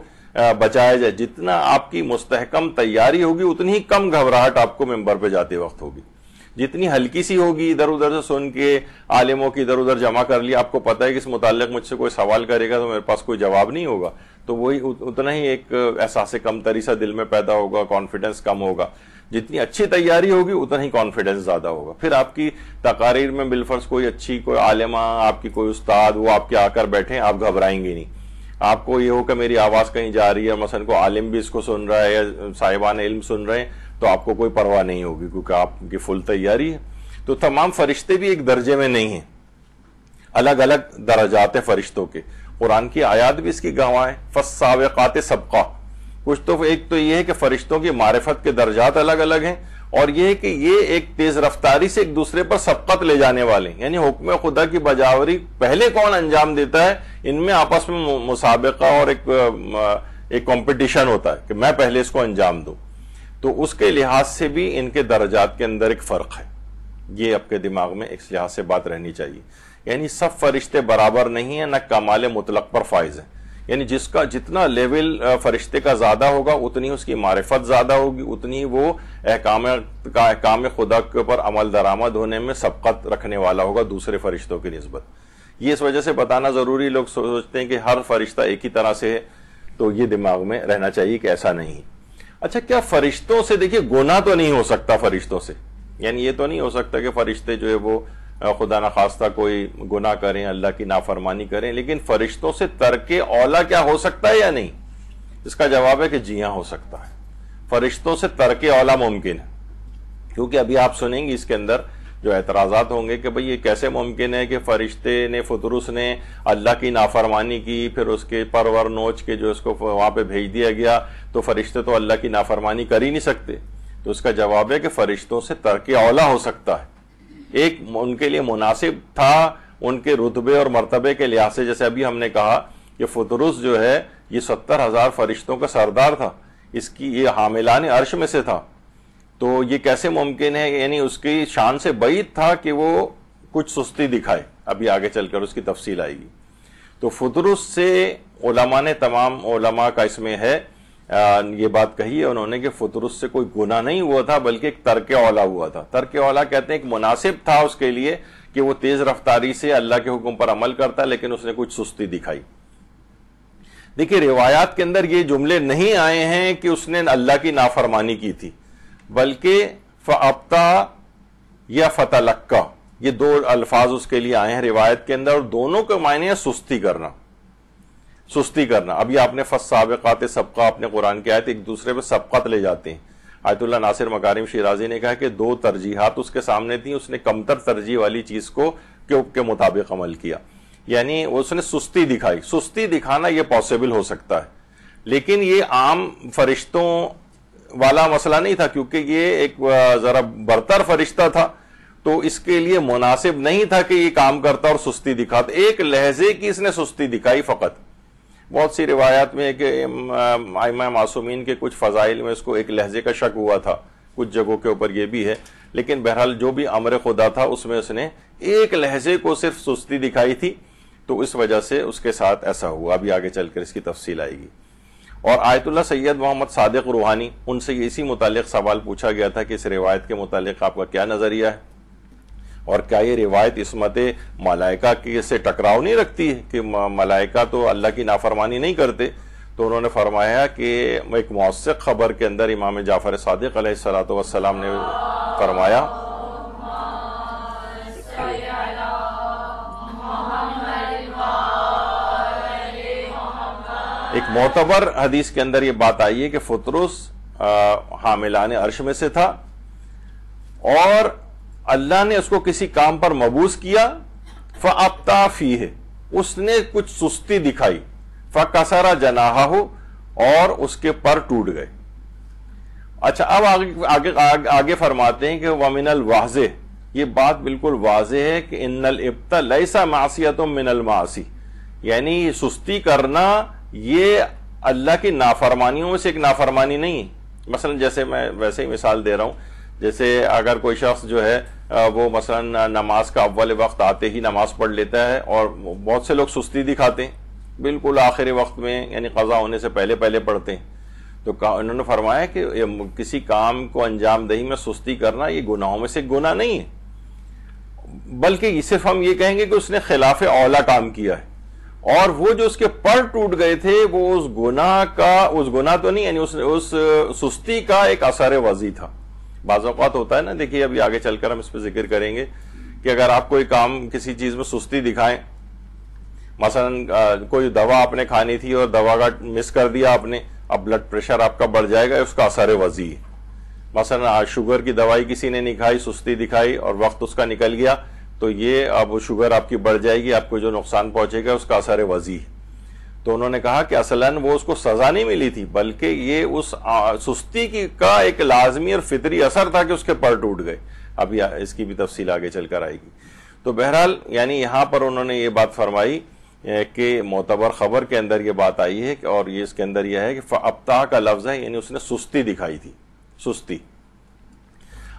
بچایا جائے، جتنا آپ کی مستحکم تیاری ہوگی اتنی ہی کم گھبراہٹ آپ کو ممبر پہ جاتے وقت ہوگی. جتنی ہلکی سی ہوگی، ادھر ادھر سے سن کے عالموں کی ادھر ادھر جمع کر لیا، آپ کو پتہ ہے کہ اس متعلق مجھ سے کوئی سوال کرے گا تو میرے پاس کوئی جواب نہیں ہوگا، تو وہی اتنا ہی ایک احساس کم تری سا دل میں پیدا ہوگا، کانفیڈنس کم ہوگا. جتنی اچھی تیاری ہوگی اتنا ہی کانفیڈنس زیادہ ہوگا. پھر آپ کی تقاریر میں بالفرض کوئی عالمہ، آپ کی کوئی استاد وہ آپ کے آ کر بیٹھیں، آپ گھبرائیں گے نہیں. آپ کو یہ ہو کہ میری آواز کہیں جا رہی ہے، مثلا کوئی عالم بھی اس کو سن رہا ہے یا صاحبان علم سن رہے ہیں، تو آپ کو کوئی پرواہ نہیں ہوگی کیونکہ آپ کی فل تیاری ہے. تو تمام فرشتے بھی ایک درجے میں نہیں ہیں، الگ الگ درجات ہیں فرشتوں کے. قرآن کی آیات بھی اس کی گواہ ہیں. فالسابقات سبقہ. کچھ تو ایک تو یہ ہے کہ فرشتوں کی معرفت کے درجات الگ الگ ہیں، اور یہ ہے کہ یہ ایک تیز رفتاری سے ایک دوسرے پر سبقت لے جانے والے ہیں. یعنی حکم خدا کی بجاوری پہلے کون انجام دیتا ہے، ان میں آپس میں مسابقہ اور ایک کمپٹیشن ہوتا ہے کہ میں پہلے اس کو انجام دوں. تو اس کے لحاظ سے بھی ان کے درجات کے اندر ایک فرق ہے. یہ آپ کے دماغ میں اس لحاظ سے بات رہنی چاہیے. یعنی سب فرشتے برابر نہیں ہیں، نہ کمال مطلق پر فائز ہیں. یعنی جس کا جتنا لیول فرشتے کا زیادہ ہوگا اتنی اس کی معرفت زیادہ ہوگی، اتنی وہ احکام خدا کے اوپر عمل درآمد ہونے میں سبقت رکھنے والا ہوگا دوسرے فرشتوں کی نسبت. یہ اس وجہ سے بتانا ضروری. لوگ سوچتے ہیں کہ ہر فرشتہ ایک ہی طرح سے ہے، تو یہ دماغ میں رہنا چاہیے کہ ایسا نہیں. اچھا، کیا فرشتوں سے دیکھیے گناہ تو نہیں ہو سکتا فرشتوں سے، یعنی یہ تو نہیں ہو سکتا کہ فرشتے جو ہے وہ خدا نخواستہ کوئی گناہ کریں، اللہ کی نافرمانی کریں، لیکن فرشتوں سے ترک اولا کیا ہو سکتا ہے یا نہیں؟ اس کا جواب ہے کہ جی ہاں ہو سکتا ہے. فرشتوں سے ترک اولا ممکن ہے، کیونکہ ابھی آپ سنیں گے اس کے اندر جو اعتراضات ہوں گے کہ بھئی یہ کیسے ممکن ہے کہ فرشتے نے فطرس نے اللہ کی نافرمانی کی، پھر اس کے پرور نوچ کے جو اس کو وہاں پہ بھیج دیا گیا، تو فرشتے تو اللہ کی نافرمانی کر ہی نہیں سکتے. تو اس کا جواب ہے کہ فرشتوں سے ترک اولا ہو سکتا ہے. ایک ان کے لیے مناسب تھا ان کے رتبے اور مرتبے کے لحاظ سے. جیسے ابھی ہم نے کہا کہ فطرس جو ہے یہ 70,000 فرشتوں کا سردار تھا، اس کی یہ حاملان عرش میں سے تھا. تو یہ کیسے ممکن ہے؟ یعنی اس کی شان سے بعید تھا کہ وہ کچھ سستی دکھائے. ابھی آگے چل کر اس کی تفصیل آئے گی. تو فطرس سے علماء نے، تمام علماء کا اس میں ہے یہ بات کہی ہے انہوں نے کہ فطرس سے کوئی گناہ نہیں ہوا تھا، بلکہ ایک ترک اولا ہوا تھا. ترک اولا کہتے ہیں ایک مناسب تھا اس کے لیے کہ وہ تیز رفتاری سے اللہ کے حکم پر عمل کرتا، لیکن اس نے کچھ سستی دکھائی. دیکھیے روایات کے اندر یہ جملے نہیں آئے ہیں کہ اس نے اللہ کی نافرمانی کی تھی، بلکہ فَأَبْتَى یا فَتَلَقَّى، یہ دو الفاظ اس کے لیے آئے ہیں روایت کے اندر، اور دونوں کے معنی ہے سستی کرنا. سستی کرنا. ابھی آپ نے فالسابقات سبقہ، اپنے قرآن کی آیت ایک دوسرے پہ سبقت لے جاتے ہیں. آیت اللہ ناصر مکارم شیرازی نے کہا کہ دو ترجیحات اس کے سامنے تھیں، اس نے کمتر ترجیح والی چیز کو کے مطابق عمل کیا. یعنی اس نے سستی دکھائی. سستی دکھانا یہ پاسبل ہو سکتا ہے، لیکن یہ عام فرشتوں والا مسئلہ نہیں تھا، کیونکہ یہ ایک ذرا برتر فرشتہ تھا، تو اس کے لیے مناسب نہیں تھا کہ یہ کام کرتا اور سستی دکھاتا. ایک لہجے کی اس نے سستی دکھائی فقط. بہت سی روایات میں ہے کہ ائمہ معصومین کے کچھ فضائل میں اس کو ایک لہجے کا شک ہوا تھا، کچھ جگہوں کے اوپر یہ بھی ہے، لیکن بہرحال جو بھی امر خدا تھا اس میں اس نے ایک لہجے کو صرف سستی دکھائی تھی، تو اس وجہ سے اس کے ساتھ ایسا ہوا. ابھی آگے چل کر اس کی تفصیل آئے گی. اور آیت اللہ سید محمد صادق روحانی، ان سے اسی متعلق سوال پوچھا گیا تھا کہ اس روایت کے متعلق آپ کا کیا نظریہ ہے، اور کیا یہ روایت عصمت ملائکہ کی سے ٹکراؤ نہیں رکھتی ہے کہ ملائکہ تو اللہ کی نافرمانی نہیں کرتے. تو انہوں نے فرمایا کہ ایک موثق خبر کے اندر امام جعفر صادق علیہ السلام نے فرمایا ایک معتبر حدیث کے اندر یہ بات آئی ہے کہ فطرس حاملان عرش میں سے تھا، اور اللہ نے اس کو کسی کام پر مبعوث کیا، فَأَبْتَى فِيهِ، اس نے کچھ سستی دکھائی، فَكَسَرَ جَنَاحَهُ، اور اس کے پر ٹوٹ گئے. اچھا اب آگے فرماتے ہیں کہ وَمِنَ الْوَاضِحِ، یہ بات بالکل واضح ہے کہ إِنَّ الْإِبْتَ لَيْسَ مَعْصِيَةٌ مِنَ الْمَعَاصِي، یعنی سستی کرنا یہ اللہ کی نافرمانیوں میں سے ایک نافرمانی نہیں ہے. مثلا جیسے میں ویسے ہی مثال دے رہا ہوں، جیسے اگر کوئی شخص جو ہے وہ مثلا نماز کا اول وقت آتے ہی نماز پڑھ لیتا ہے، اور بہت سے لوگ سستی دکھاتے ہیں، بالکل آخری وقت میں یعنی قضا ہونے سے پہلے پہلے پڑھتے ہیں، تو انہوں نے فرمایا کہ کسی کام کو انجام دہی میں سستی کرنا یہ گناہوں میں سے گناہ نہیں ہے، بلکہ صرف ہم یہ کہیں گے کہ اس نے خلاف اولا کام کیا ہے، اور وہ جو اس کے پر ٹوٹ گئے تھے وہ اس گناہ تو نہیں، یعنی اس سستی کا ایک اثر وضعی تھا۔ بعض اوقات ہوتا ہے نا، دیکھیے ابھی آگے چل کر ہم اس پہ ذکر کریں گے کہ اگر آپ کوئی کام کسی چیز میں سستی دکھائیں، مثلا کوئی دوا آپ نے کھانی تھی اور دوا کا مس کر دیا آپ نے، اب بلڈ پریشر آپ کا بڑھ جائے گا، اس کا اثر وضعی ہے۔ مثلا شوگر کی دوائی کسی نے نہیں کھائی، سستی دکھائی اور وقت اس کا نکل گیا، تو یہ اب شوگر آپ کی بڑھ جائے گی، آپ کو جو نقصان پہنچے گا اس کا اثر وضعی ہے۔ تو انہوں نے کہا کہ اصلاً وہ اس کو سزا نہیں ملی تھی، بلکہ یہ اس سستی کا ایک لازمی اور فطری اثر تھا کہ اس کے پر ٹوٹ گئے۔ اب اس کی بھی تفصیل آگے چل کر آئے گی۔ تو بہرحال یعنی یہاں پر انہوں نے یہ بات فرمائی کہ معتبر خبر کے اندر یہ بات آئی ہے، اور یہ اس کے اندر یہ ہے کہ فَأَبْطَأَ کا لفظ ہے، یعنی اس نے سستی دکھائی تھی، سستی۔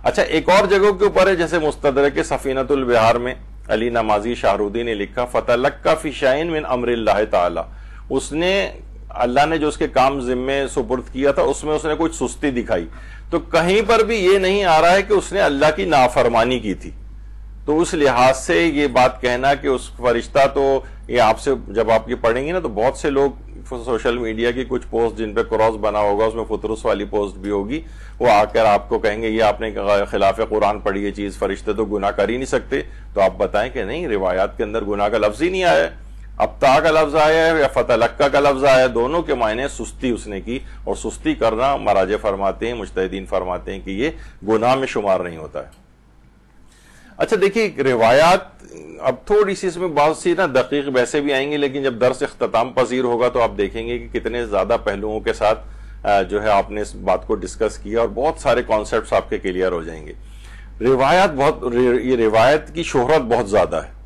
اچھا، ایک اور جگہ کے اوپر ہے، جیسے مستدرک سفینۃ البحار میں علی نمازی شاہرودی نے لکھا فَتَلَقَّى فِي شَيْءٍ مِّنْ أَمْرِ اللَّهِ تعالی، اس نے اللہ نے جو اس کے کام ذمے سپرد کیا تھا اس میں اس نے کچھ سستی دکھائی، تو کہیں پر بھی یہ نہیں آ رہا ہے کہ اس نے اللہ کی نافرمانی کی تھی۔ تو اس لحاظ سے یہ بات کہنا کہ اس فرشتہ تو یہ آپ سے جب آپ یہ پڑھیں گی نا تو بہت سے لوگ سوشل میڈیا کی کچھ پوسٹ جن پہ کراس بنا ہوگا، اس میں فطرس والی پوسٹ بھی ہوگی، وہ آ کر آپ کو کہیں گے یہ آپ نے خلاف قرآن پڑھی یہ چیز، فرشتے تو گناہ کر ہی نہیں سکتے۔ تو آپ بتائیں کہ نہیں، روایات کے اندر گناہ کا لفظ ہی نہیں آیا ہے، ابتا کا لفظ آیا ہے یا فتلقا کا لفظ آیا ہے، دونوں کے معنی سستی اس نے کی، اور سستی کرنا مراجع فرماتے ہیں، مجتہدین فرماتے ہیں کہ یہ گناہ میں شمار نہیں ہوتا ہے۔ اچھا دیکھیے، روایات اب تھوڑی سی اس میں بہت سی نا دقیق ویسے بھی آئیں گے، لیکن جب درس اختتام پذیر ہوگا تو آپ دیکھیں گے کہ کتنے زیادہ پہلوؤں کے ساتھ جو ہے آپ نے اس بات کو ڈسکس کیا، اور بہت سارے کانسیپٹس آپ کے کلیئر ہو جائیں گے۔ یہ روایت کی شہرت بہت زیادہ ہے۔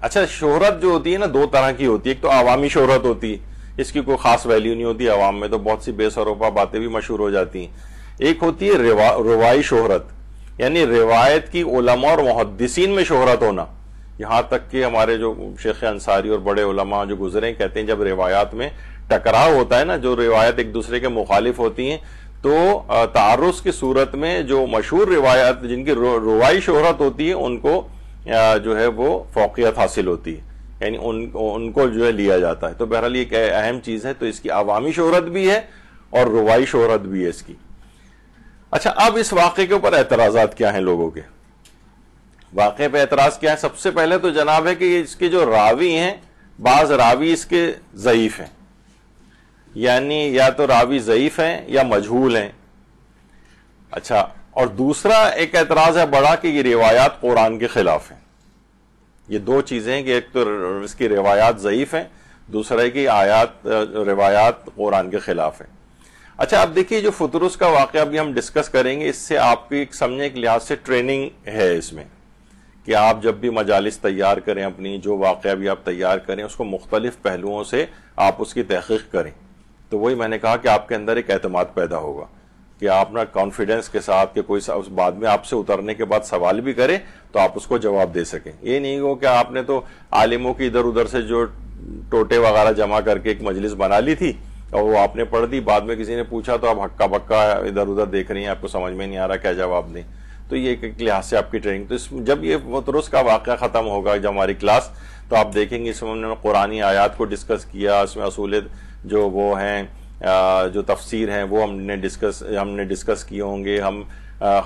اچھا، شہرت جو ہوتی ہے نا دو طرح کی ہوتی ہے، ایک تو عوامی شہرت ہوتی ہے، اس کی کوئی خاص ویلیو نہیں ہوتی، عوام میں تو بہت سی بے سروپا باتیں بھی مشہور ہو جاتی ہیں۔ ایک ہوتی ہے روائی شہرت، یعنی روایت کی علماء اور محدثین میں شہرت ہونا، یہاں تک کہ ہمارے جو شیخ انصاری اور بڑے علماء جو گزرے کہتے ہیں جب روایات میں ٹکراؤ ہوتا ہے نا، جو روایت ایک دوسرے کے مخالف ہوتی ہیں، تو تعارض کی صورت میں جو مشہور روایات جن کی روائی شہرت ہوتی ہے ان کو جو ہے وہ فوقیت حاصل ہوتی ہے، یعنی ان کو جو ہے لیا جاتا ہے۔ تو بہرحال یہ ایک اہم چیز ہے، تو اس کی عوامی شہرت بھی ہے اور روائی شہرت بھی ہے اس کی۔ اچھا، اب اس واقعے کے اوپر اعتراضات کیا ہیں لوگوں کے؟ واقعے پہ اعتراض کیا ہے؟ سب سے پہلے تو جناب ہے کہ اس کے جو راوی ہیں، بعض راوی اس کے ضعیف ہیں، یعنی یا تو راوی ضعیف ہیں یا مجہول ہیں۔ اچھا، اور دوسرا ایک اعتراض ہے بڑا کہ یہ روایات قرآن کے خلاف ہیں۔ یہ دو چیزیں ہیں کہ ایک تو اس کی روایات ضعیف ہیں، دوسرا ہے کہ روایات قرآن کے خلاف ہیں۔ اچھا، اب دیکھیے جو فطرس کا واقعہ بھی ہم ڈسکس کریں گے، اس سے آپ کی سمجھنے کے لحاظ سے ٹریننگ ہے اس میں، کہ آپ جب بھی مجالس تیار کریں، اپنی جو واقعہ بھی آپ تیار کریں اس کو مختلف پہلوؤں سے آپ اس کی تحقیق کریں، تو وہی میں نے کہا کہ آپ کے اندر ایک اعتماد پیدا ہوگا کہ آپ نا کانفیڈنس کے ساتھ کہ کوئی بعد میں آپ سے اترنے کے بعد سوال بھی کرے تو آپ اس کو جواب دے سکیں۔ یہ نہیں ہو کہ آپ نے تو عالموں کی ادھر ادھر سے جو ٹوٹے وغیرہ جمع کر کے ایک مجلس بنا لی تھی اور وہ آپ نے پڑھ دی، بعد میں کسی نے پوچھا تو آپ ہکا بکا ادھر ادھر دیکھ رہی ہیں، آپ کو سمجھ میں نہیں آ رہا کیا جواب دیں۔ تو یہ ایک لحاظ سے آپ کی ٹریننگ، تو جب یہ فطرس کا واقعہ ختم ہوگا جب ہماری کلاس، تو آپ دیکھیں گے اس میں ہم نے قرآنی آیات کو ڈسکس کیا، اس میں اصول جو وہ ہیں جو تفسیر ہیں وہ ہم نے ڈسکس کیے ہوں گے، ہم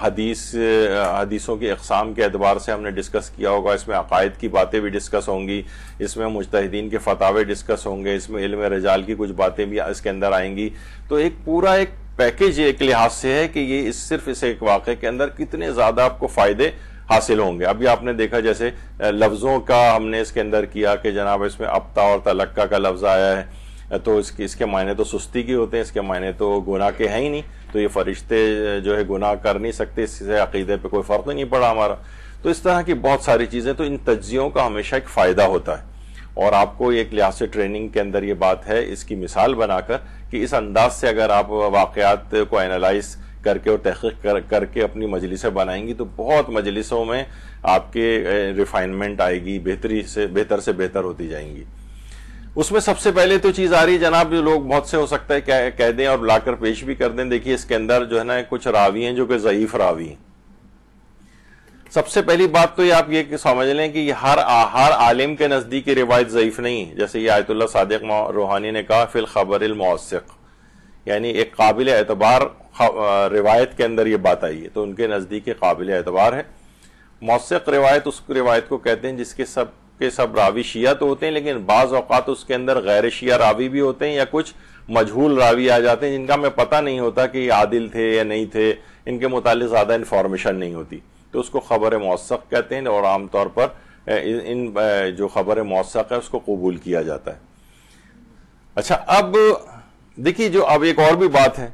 حدیثوں کی اقسام کے اعتبار سے ہم نے ڈسکس کیا ہوگا، اس میں عقائد کی باتیں بھی ڈسکس ہوں گی، اس میں مجتہدین کے فتاوے ڈسکس ہوں گے، اس میں علم رجال کی کچھ باتیں بھی اس کے اندر آئیں گی۔ تو ایک پورا ایک پیکیج ایک لحاظ سے ہے کہ یہ صرف اس ایک واقعے کے اندر کتنے زیادہ آپ کو فائدے حاصل ہوں گے۔ ابھی آپ نے دیکھا جیسے لفظوں کا ہم نے اس کے اندر کیا کہ جناب اس میں ابتا اور تلقا کا لفظ آیا ہے، تو اس کے معنی تو سستی کے ہوتے ہیں، اس کے معنی تو گناہ کے ہیں ہی نہیں، تو یہ فرشتے جو ہے گناہ کر نہیں سکتے، اس سے عقیدے پہ کوئی فرق نہیں پڑا ہمارا۔ تو اس طرح کی بہت ساری چیزیں، تو ان تجزیوں کا ہمیشہ ایک فائدہ ہوتا ہے، اور آپ کو ایک لحاظ سے ٹریننگ کے اندر یہ بات ہے، اس کی مثال بنا کر کہ اس انداز سے اگر آپ واقعات کو اینالائز کر کے اور تحقیق کر کے اپنی مجلسیں بنائیں گی تو بہت مجلسوں میں آپ کے ریفائنمنٹ آئے گی، بہتر سے بہتر ہوتی جائیں گی۔ اس میں سب سے پہلے تو چیز آ رہی ہے جناب، جو لوگ بہت سے ہو سکتا ہے کہہ دیں اور لا کر پیش بھی کر دیں، دیکھیے اس کے اندر جو ہے نا کچھ راوی ہیں جو کہ ضعیف راوی ہیں۔ سب سے پہلی بات تو یہ آپ یہ سمجھ لیں کہ یہ ہر عالم کے نزدیک یہ روایت ضعیف نہیں ہے، جیسے یہ آیت اللہ صادق روحانی نے کہا فی الخبر الموثق، یعنی ایک قابل اعتبار روایت کے اندر یہ بات آئی ہے تو ان کے نزدیک یہ قابل اعتبار ہے۔ موثق روایت اس روایت کو کہتے ہیں جس کے سب راوی شیعہ تو ہوتے ہیں، لیکن بعض اوقات اس کے اندر غیر شیعہ راوی بھی ہوتے ہیں یا کچھ مجہول راوی آ جاتے ہیں جن کا ہمیں پتہ نہیں ہوتا کہ یہ عادل تھے یا نہیں تھے، ان کے متعلق زیادہ انفارمیشن نہیں ہوتی، تو اس کو خبر موثق کہتے ہیں اور عام طور پر ان جو خبر موثق ہے اس کو قبول کیا جاتا ہے۔ اچھا، اب دیکھیے جو اب ایک اور بھی بات ہے،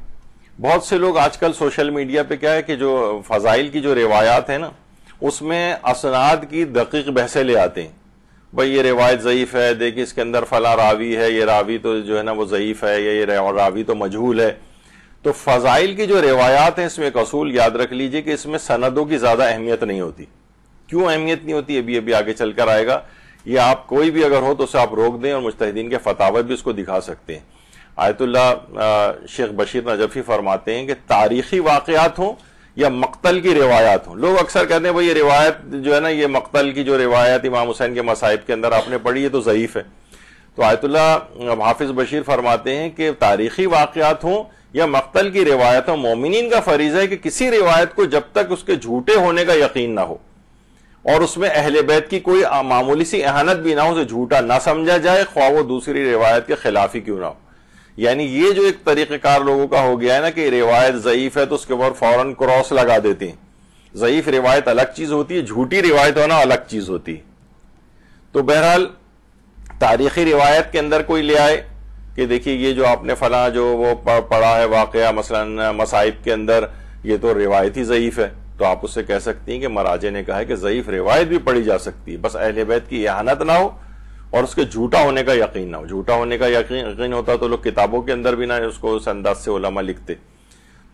بہت سے لوگ آج کل سوشل میڈیا پہ کیا ہے کہ جو فضائل کی جو روایات ہیں نا اس میں اسناد کی دقیق بحثیں لے آتے ہیں، بھئی یہ روایت ضعیف ہے، دیکھیں اس کے اندر فلاں راوی ہے، یہ راوی تو جو ہے نا وہ ضعیف ہے، یا یہ راوی تو مجہول ہے۔ تو فضائل کی جو روایات ہیں اس میں ایک اصول یاد رکھ لیجئے کہ اس میں سندوں کی زیادہ اہمیت نہیں ہوتی۔ کیوں اہمیت نہیں ہوتی؟ ابھی آگے چل کر آئے گا۔ یہ آپ کوئی بھی اگر ہو تو اسے آپ روک دیں اور مجتہدین کے فتاوی بھی اس کو دکھا سکتے ہیں۔ آیت اللہ شیخ بشیر نجفی فرماتے ہیں کہ تاریخی واقعات ہوں یا مقتل کی روایات ہوں، لوگ اکثر کہتے ہیں بھئی یہ روایت جو ہے نا یہ مقتل کی جو روایت امام حسین کے مصائب کے اندر آپ نے پڑھی ہے تو ضعیف ہے۔ تو آیت اللہ حافظ بشیر فرماتے ہیں کہ تاریخی واقعات ہوں یا مقتل کی روایت ہوں، مومنین کا فریضہ ہے کہ کسی روایت کو جب تک اس کے جھوٹے ہونے کا یقین نہ ہو اور اس میں اہل بیت کی کوئی معمولی سی اہانت بھی نہ ہو، اسے جھوٹا نہ سمجھا جائے، خواہ وہ دوسری روایت کے خلاف ہی کیوں نہ ہو۔ یعنی یہ جو ایک طریقہ کار لوگوں کا ہو گیا ہے نا کہ روایت ضعیف ہے تو اس کے بعد فوراً کراس لگا دیتے ہیں۔ ضعیف روایت الگ چیز ہوتی ہے، جھوٹی روایت ہونا الگ چیز ہوتی ہے۔ تو بہرحال تاریخی روایت کے اندر کوئی لے آئے کہ دیکھیے یہ جو آپ نے فلاں جو وہ پڑھا ہے واقعہ مثلا مصائب کے اندر یہ تو روایت ہی ضعیف ہے، تو آپ اس سے کہہ سکتی ہیں کہ مراجع نے کہا ہے کہ ضعیف روایت بھی پڑھی جا سکتی ہے، بس اہل بیت کی اہانت نہ ہو اور اس کے جھوٹا ہونے کا یقین نہ ہو۔ جھوٹا ہونے کا یقین ہوتا تو لوگ کتابوں کے اندر بھی نہ اس کو اس انداز سے علماء لکھتے۔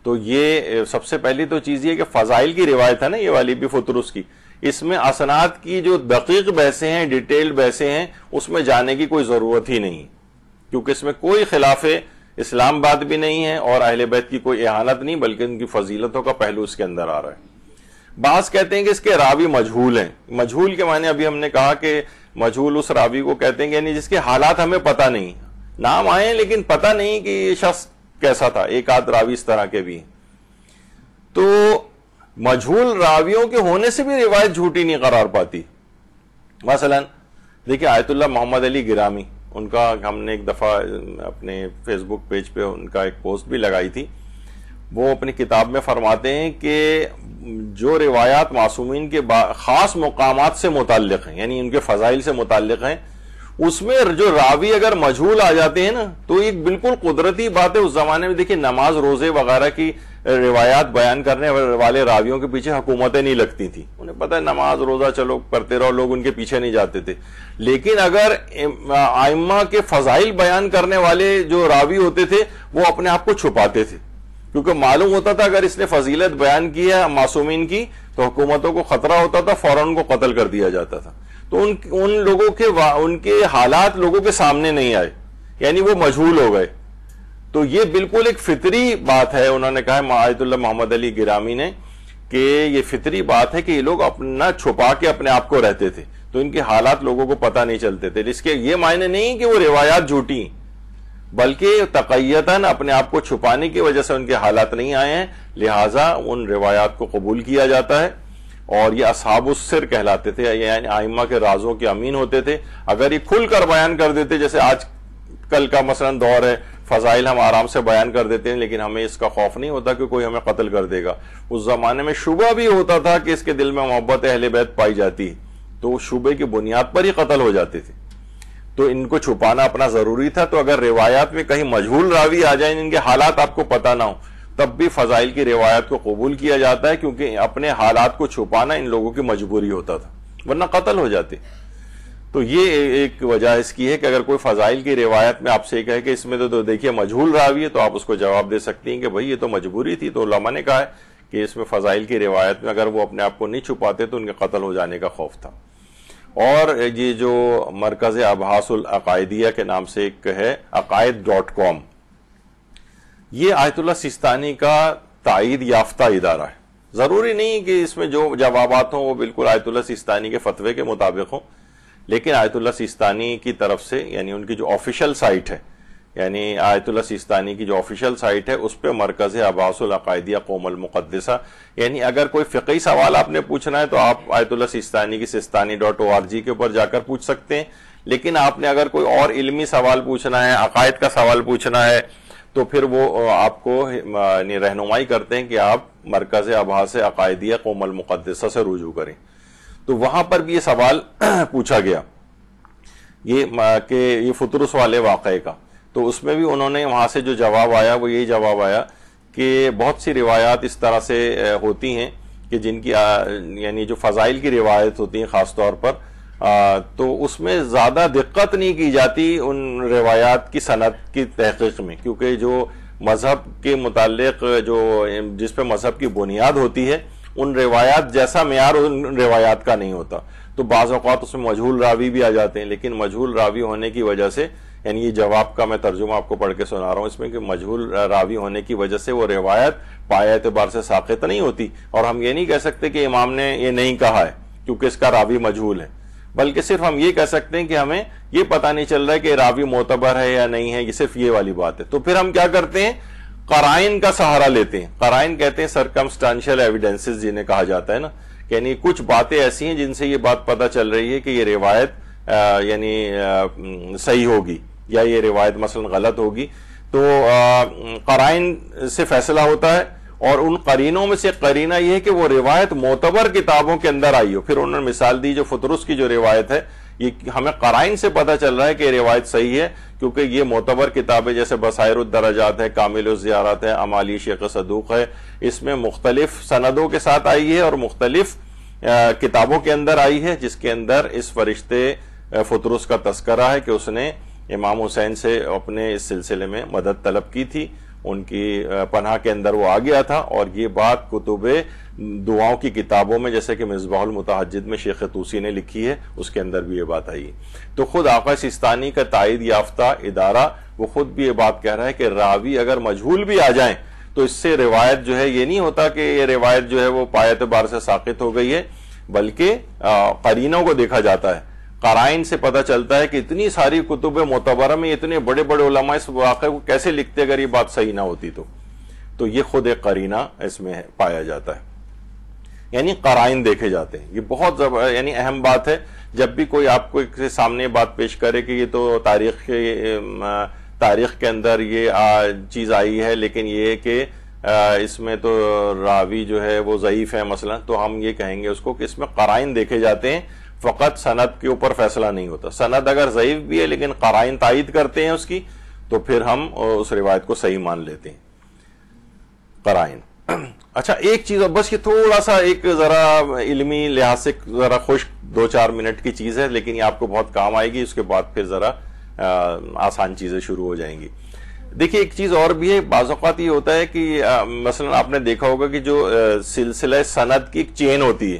تو یہ سب سے پہلی تو چیز یہ کہ فضائل کی روایت ہے نا یہ والی بھی فطرس کی، اس میں اسناد کی جو دقیق بحثیں ہیں، ڈیٹیلڈ بحثیں ہیں، اس میں جانے کی کوئی ضرورت ہی نہیں، کیونکہ اس میں کوئی خلاف اسلام بات بھی نہیں ہے اور اہل بیت کی کوئی اہانت نہیں، بلکہ ان کی فضیلتوں کا پہلو اس کے اندر آ رہا ہے۔ بعض کہتے ہیں کہ اس کے راوی مجہول ہیں۔ مجہول کے معنی ابھی ہم نے کہا کہ مجہول اس راوی کو کہتے ہیں کہ یعنی جس کے حالات ہمیں پتہ نہیں، نام آئے ہیں لیکن پتہ نہیں کہ یہ شخص کیسا تھا، ایک آدھ راوی اس طرح کے بھی ہیں۔ تو مجہول راویوں کے ہونے سے بھی روایت جھوٹی نہیں قرار پاتی۔ مثلا دیکھیں آیت اللہ محمد علی گرامی، ان کا ہم نے ایک دفعہ اپنے فیس بک پیج پہ ان کا ایک پوسٹ بھی لگائی تھی، وہ اپنی کتاب میں فرماتے ہیں کہ جو روایات معصومین کے خاص مقامات سے متعلق ہیں، یعنی ان کے فضائل سے متعلق ہیں، اس میں جو راوی اگر مجہول آ جاتے ہیں نا تو ایک بالکل قدرتی بات ہے۔ اس زمانے میں دیکھیں نماز روزے وغیرہ کی روایات بیان کرنے والے راویوں کے پیچھے حکومتیں نہیں لگتی تھیں، انہیں پتہ ہے نماز روزہ چلو کرتے رہو، لوگ ان کے پیچھے نہیں جاتے تھے۔ لیکن اگر ائمہ کے فضائل بیان کرنے والے جو راوی ہوتے تھے وہ اپنے آپ کو چھپاتے تھے، کیونکہ معلوم ہوتا تھا اگر اس نے فضیلت بیان کی ہے معصومین کی تو حکومتوں کو خطرہ ہوتا تھا، فوراً ان کو قتل کر دیا جاتا تھا۔ تو ان لوگوں کے ان کے حالات لوگوں کے سامنے نہیں آئے، یعنی وہ مجہول ہو گئے۔ تو یہ بالکل ایک فطری بات ہے، انہوں نے کہا ہے آیت اللہ محمد علی گرامی نے کہ یہ فطری بات ہے کہ یہ لوگ اپنا چھپا کے اپنے آپ کو رہتے تھے، تو ان کے حالات لوگوں کو پتہ نہیں چلتے تھے۔ اس کے یہ معنی نہیں کہ وہ روایات جھوٹی ہیں، بلکہ تقیتاً اپنے آپ کو چھپانے کی وجہ سے ان کے حالات نہیں آئے ہیں، لہٰذا ان روایات کو قبول کیا جاتا ہے۔ اور یہ اصحاب السر کہلاتے تھے، یعنی ائمہ کے رازوں کے امین ہوتے تھے۔ اگر یہ کھل کر بیان کر دیتے، جیسے آج کل کا مثلا دور ہے، فضائل ہم آرام سے بیان کر دیتے ہیں لیکن ہمیں اس کا خوف نہیں ہوتا کہ کوئی ہمیں قتل کر دے گا۔ اس زمانے میں شبہ بھی ہوتا تھا کہ اس کے دل میں محبت اہل بیت پائی جاتی ہے، تو شبے کی بنیاد پر ہی قتل ہو جاتے تھے۔ تو ان کو چھپانا اپنا ضروری تھا۔ تو اگر روایات میں کہیں مجہول راوی آ جائیں، ان کے حالات آپ کو پتہ نہ ہو، تب بھی فضائل کی روایت کو قبول کیا جاتا ہے، کیونکہ اپنے حالات کو چھپانا ان لوگوں کی مجبوری ہوتا تھا، ورنہ قتل ہو جاتے۔ تو یہ ایک وجہ اس کی ہے کہ اگر کوئی فضائل کی روایت میں آپ سے کہے کہ اس میں تو دیکھیے مجہول راوی ہے، تو آپ اس کو جواب دے سکتی ہیں کہ بھائی یہ تو مجبوری تھی، تو علماء نے کہا ہے کہ اس میں فضائل کی روایت میں اگر وہ اپنے آپ کو نہیں چھپاتے تو ان کے قتل ہو جانے کا خوف تھا۔ اور یہ جو مرکز ابحاث العقائدیہ کے نام سے ایک ہے عقائد.com، یہ آیت اللہ سیستانی کا تائید یافتہ ادارہ ہے۔ ضروری نہیں کہ اس میں جو جوابات ہوں وہ بالکل آیت اللہ سیستانی کے فتوے کے مطابق ہوں، لیکن آیت اللہ سیستانی کی طرف سے، یعنی ان کی جو آفیشیل سائٹ ہے، یعنی آیت اللہ سیستانی کی جو آفیشیل سائٹ ہے، اس پہ مرکز ابحاث العقائدیہ قوم المقدسہ، یعنی اگر کوئی فقہی سوال آپ نے پوچھنا ہے تو آپ آیت اللہ سیستانی کی sistani.org کے اوپر جا کر پوچھ سکتے ہیں، لیکن آپ نے اگر کوئی اور علمی سوال پوچھنا ہے، عقائد کا سوال پوچھنا ہے، تو پھر وہ آپ کو رہنمائی کرتے ہیں کہ آپ مرکز ابحاث عقائدیہ قوم المقدسہ سے رجوع کریں۔ تو وہاں پر بھی یہ سوال پوچھا گیا کہ یہ فطرس والے واقعے کا، تو اس میں بھی انہوں نے وہاں سے جو جواب آیا وہ یہی جواب آیا کہ بہت سی روایات اس طرح سے ہوتی ہیں کہ جن کی یعنی جو فضائل کی روایت ہوتی ہیں خاص طور پر، تو اس میں زیادہ دقت نہیں کی جاتی ان روایات کی سند کی تحقیق میں، کیونکہ جو مذہب کے متعلق جس پہ مذہب کی بنیاد ہوتی ہے، ان روایات جیسا معیار ان روایات کا نہیں ہوتا، تو بعض اوقات اس میں مجہول راوی بھی آ جاتے ہیں، لیکن مجہول راوی ہونے کی وجہ سے، یعنی یہ جواب کا میں ترجمہ آپ کو پڑھ کے سنا رہا ہوں اس میں، کہ مجہول راوی ہونے کی وجہ سے وہ روایت پایہ اعتبار سے ساقط نہیں ہوتی، اور ہم یہ نہیں کہہ سکتے کہ امام نے یہ نہیں کہا ہے کیونکہ اس کا راوی مجہول ہے، بلکہ صرف ہم یہ کہہ سکتے ہیں کہ ہمیں یہ پتہ نہیں چل رہا ہے کہ راوی معتبر ہے یا نہیں ہے، یہ صرف یہ والی بات ہے۔ تو پھر ہم کیا کرتے ہیں؟ قرائن کا سہارا لیتے ہیں۔ قرائن کہتے ہیں سرکمسٹانشل ایویڈنسز جنہیں کہا جاتا ہے نا، یعنی کچھ باتیں ایسی ہیں جن سے یہ بات پتہ چل رہی ہے کہ یہ روایت یعنی صحیح ہوگی یا یہ روایت مثلا غلط ہوگی، تو قرائن سے فیصلہ ہوتا ہے، اور ان قرینوں میں سے قرینہ یہ ہے کہ وہ روایت معتبر کتابوں کے اندر آئی ہو۔ پھر انہوں نے مثال دی جو فطرس کی جو روایت ہے، یہ ہمیں قرائن سے پتہ چل رہا ہے کہ یہ روایت صحیح ہے، کیونکہ یہ معتبر کتابیں جیسے بصائر الدرجات ہے، کامل الزیارات ہے، اعمالی شیخ صدوق ہے، اس میں مختلف سندوں کے ساتھ آئی ہے اور مختلف کتابوں کے اندر آئی ہے، جس کے اندر اس فرشتے فطرس کا تذکرہ ہے کہ اس نے امام حسین سے اپنے اس سلسلے میں مدد طلب کی تھی، ان کی پناہ کے اندر وہ آ گیا تھا، اور یہ بات کتب دعاؤں کی کتابوں میں جیسے کہ مصباح المتحجد میں شیخ طوسی نے لکھی ہے، اس کے اندر بھی یہ بات آئی ہے۔ تو خود آقا سیستانی کا تائید یافتہ ادارہ وہ خود بھی یہ بات کہہ رہا ہے کہ راوی اگر مجہول بھی آ جائیں تو اس سے روایت جو ہے یہ نہیں ہوتا کہ یہ روایت جو ہے وہ پایہ اعتبار سے ساقط ہو گئی ہے، بلکہ قرینوں کو دیکھا جاتا ہے۔ قرائن سے پتہ چلتا ہے کہ اتنی ساری کتب معتبرہ میں اتنے بڑے بڑے علماء اس واقعے کو کیسے لکھتے اگر یہ بات صحیح نہ ہوتی تو یہ خود ایک قرینہ اس میں پایا جاتا ہے، یعنی قرائن دیکھے جاتے ہیں۔ یہ بہت یعنی اہم بات ہے، جب بھی کوئی آپ کو کے سامنے بات پیش کرے کہ یہ تو تاریخ کے اندر یہ چیز آئی ہے، لیکن یہ کہ اس میں تو راوی جو ہے وہ ضعیف ہے مثلا، تو ہم یہ کہیں گے اس کو کہ اس میں قرائن دیکھے جاتے ہیں، فقط سند کے اوپر فیصلہ نہیں ہوتا۔ سند اگر ضعیف بھی ہے لیکن قرائن تائید کرتے ہیں اس کی، تو پھر ہم اس روایت کو صحیح مان لیتے ہیں۔ قرائن اچھا ایک چیز، بس یہ تھوڑا سا ایک ذرا علمی لحاظ سے ذرا خشک 2-4 منٹ کی چیز ہے، لیکن یہ آپ کو بہت کام آئے گی، اس کے بعد پھر ذرا آسان چیزیں شروع ہو جائیں گی۔ دیکھیے ایک چیز اور بھی ہے، بعض اوقات یہ ہوتا ہے کہ مثلا آپ نے دیکھا ہوگا کہ جو سلسلہ سند کی ایک چین ہوتی ہے،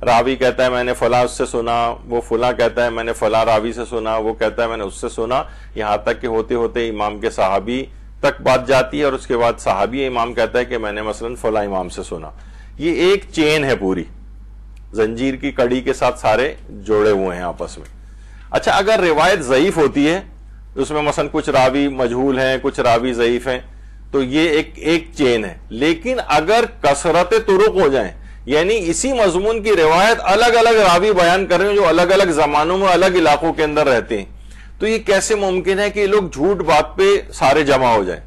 راوی کہتا ہے میں نے فلاں اس سے سنا، وہ فلاں کہتا ہے میں نے فلاں راوی سے سنا، وہ کہتا ہے میں نے اس سے سنا، یہاں تک کہ ہوتے ہوتے امام کے صحابی تک بات جاتی ہے، اور اس کے بعد صحابی امام کہتا ہے کہ میں نے مثلا فلاں امام سے سنا۔ یہ ایک چین ہے، پوری زنجیر کی کڑی کے ساتھ سارے جوڑے ہوئے ہیں آپس میں۔ اچھا اگر روایت ضعیف ہوتی ہے، اس میں مثلا کچھ راوی مجہول ہیں، کچھ راوی ضعیف ہیں، تو یہ ایک چین ہے، لیکن اگر کثرت طرق ہو جائیں، یعنی اسی مضمون کی روایت الگ الگ راوی بیان کر رہے ہیں جو الگ الگ زمانوں میں الگ علاقوں کے اندر رہتے ہیں، تو یہ کیسے ممکن ہے کہ یہ لوگ جھوٹ بات پہ سارے جمع ہو جائیں؟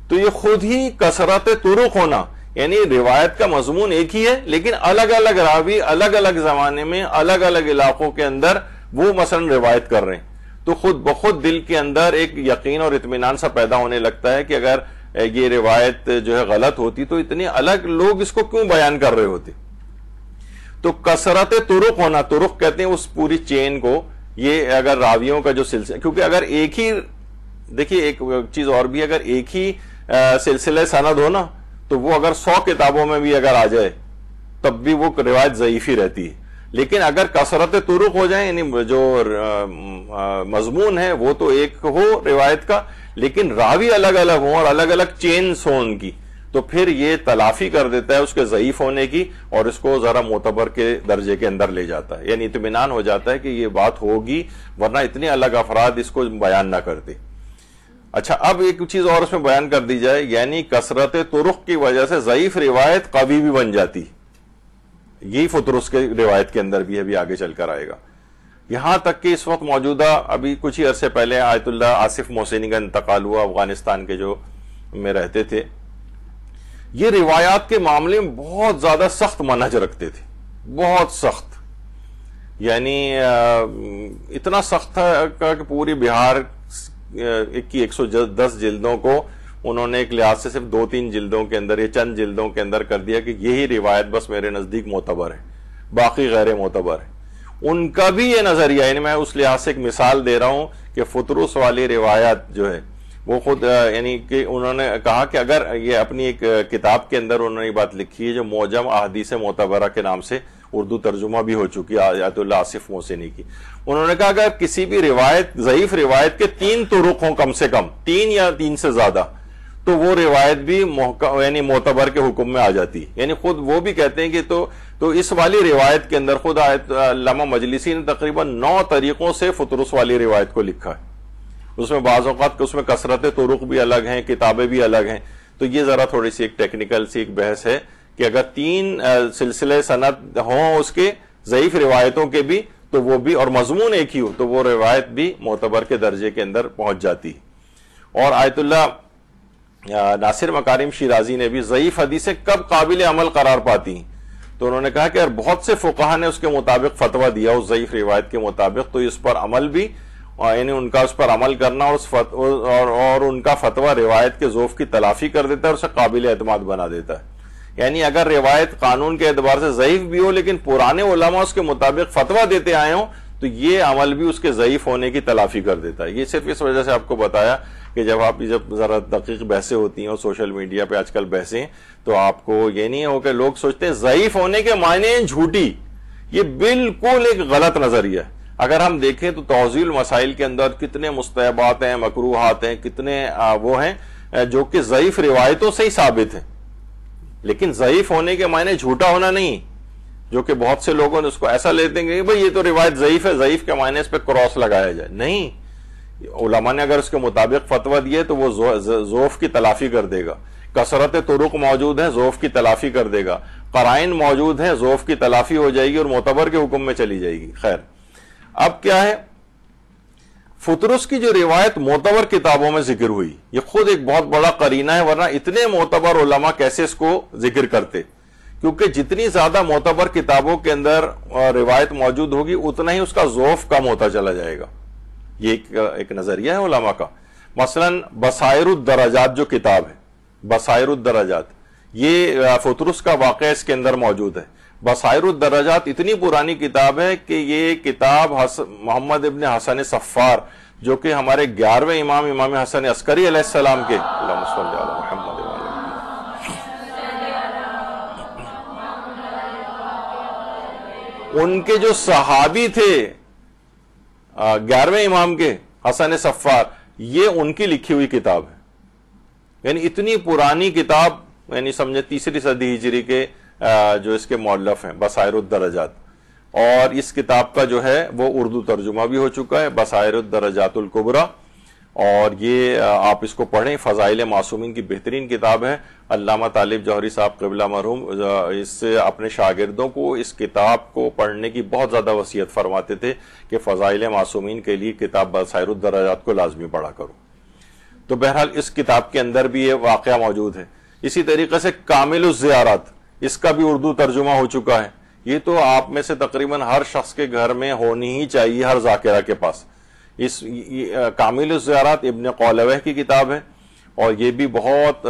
تو یہ خود ہی کثرت طرق ہونا، یعنی روایت کا مضمون ایک ہی ہے لیکن الگ الگ راوی الگ الگ زمانے میں الگ الگ علاقوں کے اندر وہ مثلا روایت کر رہے ہیں، تو خود بخود دل کے اندر ایک یقین اور اطمینان سا پیدا ہونے لگتا ہے کہ اگر یہ روایت جو ہے غلط ہوتی تو اتنے الگ لوگ اس کو کیوں بیان کر رہے ہوتے۔ تو کثرت طرق ہونا، طرق کہتے ہیں اس پوری چین کو یہ اگر راویوں کا جو سلسلہ، کیونکہ اگر ایک ہی، دیکھیے ایک چیز اور بھی، اگر ایک ہی سلسلہ سند ہو نا تو وہ اگر 100 کتابوں میں بھی اگر آ جائے تب بھی وہ روایت ضعیف ہی رہتی ہے. لیکن اگر کثرت طرق ہو جائیں، یعنی جو مضمون ہے وہ تو ایک ہو روایت کا، لیکن راوی الگ الگ ہوں اور الگ الگ چینز ہوں ان کی، تو پھر یہ تلافی کر دیتا ہے اس کے ضعیف ہونے کی اور اس کو ذرا معتبر کے درجے کے اندر لے جاتا ہے. یعنی اطمینان ہو جاتا ہے کہ یہ بات ہوگی، ورنہ اتنے الگ افراد اس کو بیان نہ کرتے. اچھا، اب ایک چیز اور اس میں بیان کر دی جائے، یعنی کثرت طرق کی وجہ سے ضعیف روایت قوی بھی بن جاتی. یہی فطرس کے روایت کے اندر بھی ابھی آگے چل کر آئے گا. یہاں تک کہ اس وقت موجودہ، ابھی کچھ ہی عرصے پہلے آیت اللہ آصف محسنی کا انتقال ہوا، افغانستان کے جو میں رہتے تھے. یہ روایات کے معاملے میں بہت زیادہ سخت منہج رکھتے تھے، بہت سخت، یعنی اتنا سخت تھا کہ پوری بہار کی 110 جلدوں کو انہوں نے ایک لحاظ سے صرف 2-3 جلدوں کے اندر، یہ چند جلدوں کے اندر کر دیا کہ یہی روایت بس میرے نزدیک معتبر ہے، باقی غیر معتبر ہے. ان کا بھی یہ نظریہ، یعنی میں اس لحاظ سے ایک مثال دے رہا ہوں کہ فطرس والی روایت جو ہے وہ خود، یعنی کہ انہوں نے کہا کہ اگر یہ اپنی ایک کتاب کے اندر انہوں نے یہ بات لکھی ہے جو معجم احادیث معتبرہ کے نام سے اردو ترجمہ بھی ہو چکی ہے آیت اللہ آصف محسنی کی. انہوں نے کہا اگر کسی بھی روایت، ضعیف روایت کے 3 طرق ہوں کم سے کم، 3 یا 3 سے زیادہ، تو وہ روایت بھی یعنی معتبر کے حکم میں آ جاتی. یعنی خود وہ بھی کہتے ہیں کہ تو اس والی روایت کے اندر خود علامہ مجلسی نے تقریباً 9 طریقوں سے فطرس والی روایت کو لکھا ہے. اس میں بعض اوقات اس میں کثرت طرق بھی الگ ہیں، کتابیں بھی الگ ہیں. تو یہ ذرا تھوڑی سی ایک ٹیکنیکل سی ایک بحث ہے کہ اگر 3 سلسلے سند ہوں اس کے ضعیف روایتوں کے بھی، تو وہ بھی، اور مضمون ایک ہی ہو تو وہ روایت بھی معتبر کے درجے کے اندر پہنچ جاتی. اور آیت اللہ ناصر مکارم شیرازی نے بھی ضعیف حدیثیں کب قابل عمل قرار پاتی ہیں، تو انہوں نے کہا کہ اگر بہت سے فقہا نے اس کے مطابق فتویٰ دیا اس ضعیف روایت کے مطابق، تو اس پر عمل بھی، یعنی ان کا اس پر عمل کرنا اور ان کا فتویٰ روایت کے ضعف کی تلافی کر دیتا ہے اور اسے قابل اعتماد بنا دیتا ہے. یعنی اگر روایت قانون کے اعتبار سے ضعیف بھی ہو لیکن پرانے علماء اس کے مطابق فتویٰ دیتے آئے ہوں، تو یہ عمل بھی اس کے ضعیف ہونے کی تلافی کر دیتا ہے. یہ صرف اس وجہ سے آپ کو بتایا کہ جب ذرا دقیق بحثیں ہوتی ہیں اور سوشل میڈیا پہ آج کل بحثیں، تو آپ کو یہ نہیں ہو کہ لوگ سوچتے ہیں ضعیف ہونے کے معنی جھوٹی. یہ بالکل ایک غلط نظریہ ہے. اگر ہم دیکھیں تو توضیح المسائل کے اندر کتنے مستحبات ہیں، مکروہات ہیں، کتنے وہ ہیں جو کہ ضعیف روایتوں سے ہی ثابت ہیں. لیکن ضعیف ہونے کے معنی جھوٹا ہونا نہیں، جو کہ بہت سے لوگوں نے اس کو ایسا لیتے ہیں کہ بھئی یہ تو روایت ضعیف ہے، ضعیف کے معنی اس پہ کراس لگایا جائے. نہیں، علماء نے اگر اس کے مطابق فتویٰ دیے تو وہ ضعف کی تلافی کر دے گا. کثرت طرق موجود ہیں، ضعف کی تلافی کر دے گا. قرائن موجود ہیں، ضعف کی تلافی ہو جائے گی اور معتبر کے حکم میں چلی جائے گی. خیر، اب کیا ہے، فطرس کی جو روایت معتبر کتابوں میں ذکر ہوئی، یہ خود ایک بہت بڑا قرینہ ہے، ورنہ اتنے معتبر علماء کیسے اس کو ذکر کرتے. کیونکہ جتنی زیادہ معتبر کتابوں کے اندر روایت موجود ہوگی اتنا ہی اس کا ضعف کم ہوتا چلا جائے گا. یہ ایک نظریہ ہے علماء کا. مثلا بصائر الدرجات جو کتاب ہے، بصائر الدرجات، یہ فطرس کا واقعہ اس کے اندر موجود ہے. بصائر الدرجات اتنی پرانی کتاب ہے کہ یہ کتاب محمد ابن حسن صفار، جو کہ ہمارے 11ویں امام حسن عسکری علیہ السلام کے، اللہم صلی علی محمد ان کے جو صحابی تھے 11ویں امام کے حسن صفار، یہ ان کی لکھی ہوئی کتاب ہے. یعنی اتنی پرانی کتاب، یعنی سمجھے 3 صدی ہجری کے جو اس کے مؤلف ہیں بصائر الدرجات. اور اس کتاب کا جو ہے وہ اردو ترجمہ بھی ہو چکا ہے، بصائر الدرجات الکبریٰ. اور یہ آپ اس کو پڑھیں، فضائل معصومین کی بہترین کتاب ہے. علامہ طالب جوہری صاحب قبلہ مرحوم اس سے اپنے شاگردوں کو اس کتاب کو پڑھنے کی بہت زیادہ وصیت فرماتے تھے کہ فضائل معصومین کے لیے کتاب بصائر الدرجات کو لازمی پڑھا کرو. تو بہرحال اس کتاب کے اندر بھی یہ واقعہ موجود ہے. اسی طریقے سے کامل الزیارات، اس کا بھی اردو ترجمہ ہو چکا ہے. یہ تو آپ میں سے تقریباً ہر شخص کے گھر میں ہونی ہی چاہیے، ہر ذاکرہ کے پاس. اس کامل الزیارات ابن قولوہ کی کتاب ہے اور یہ بھی بہت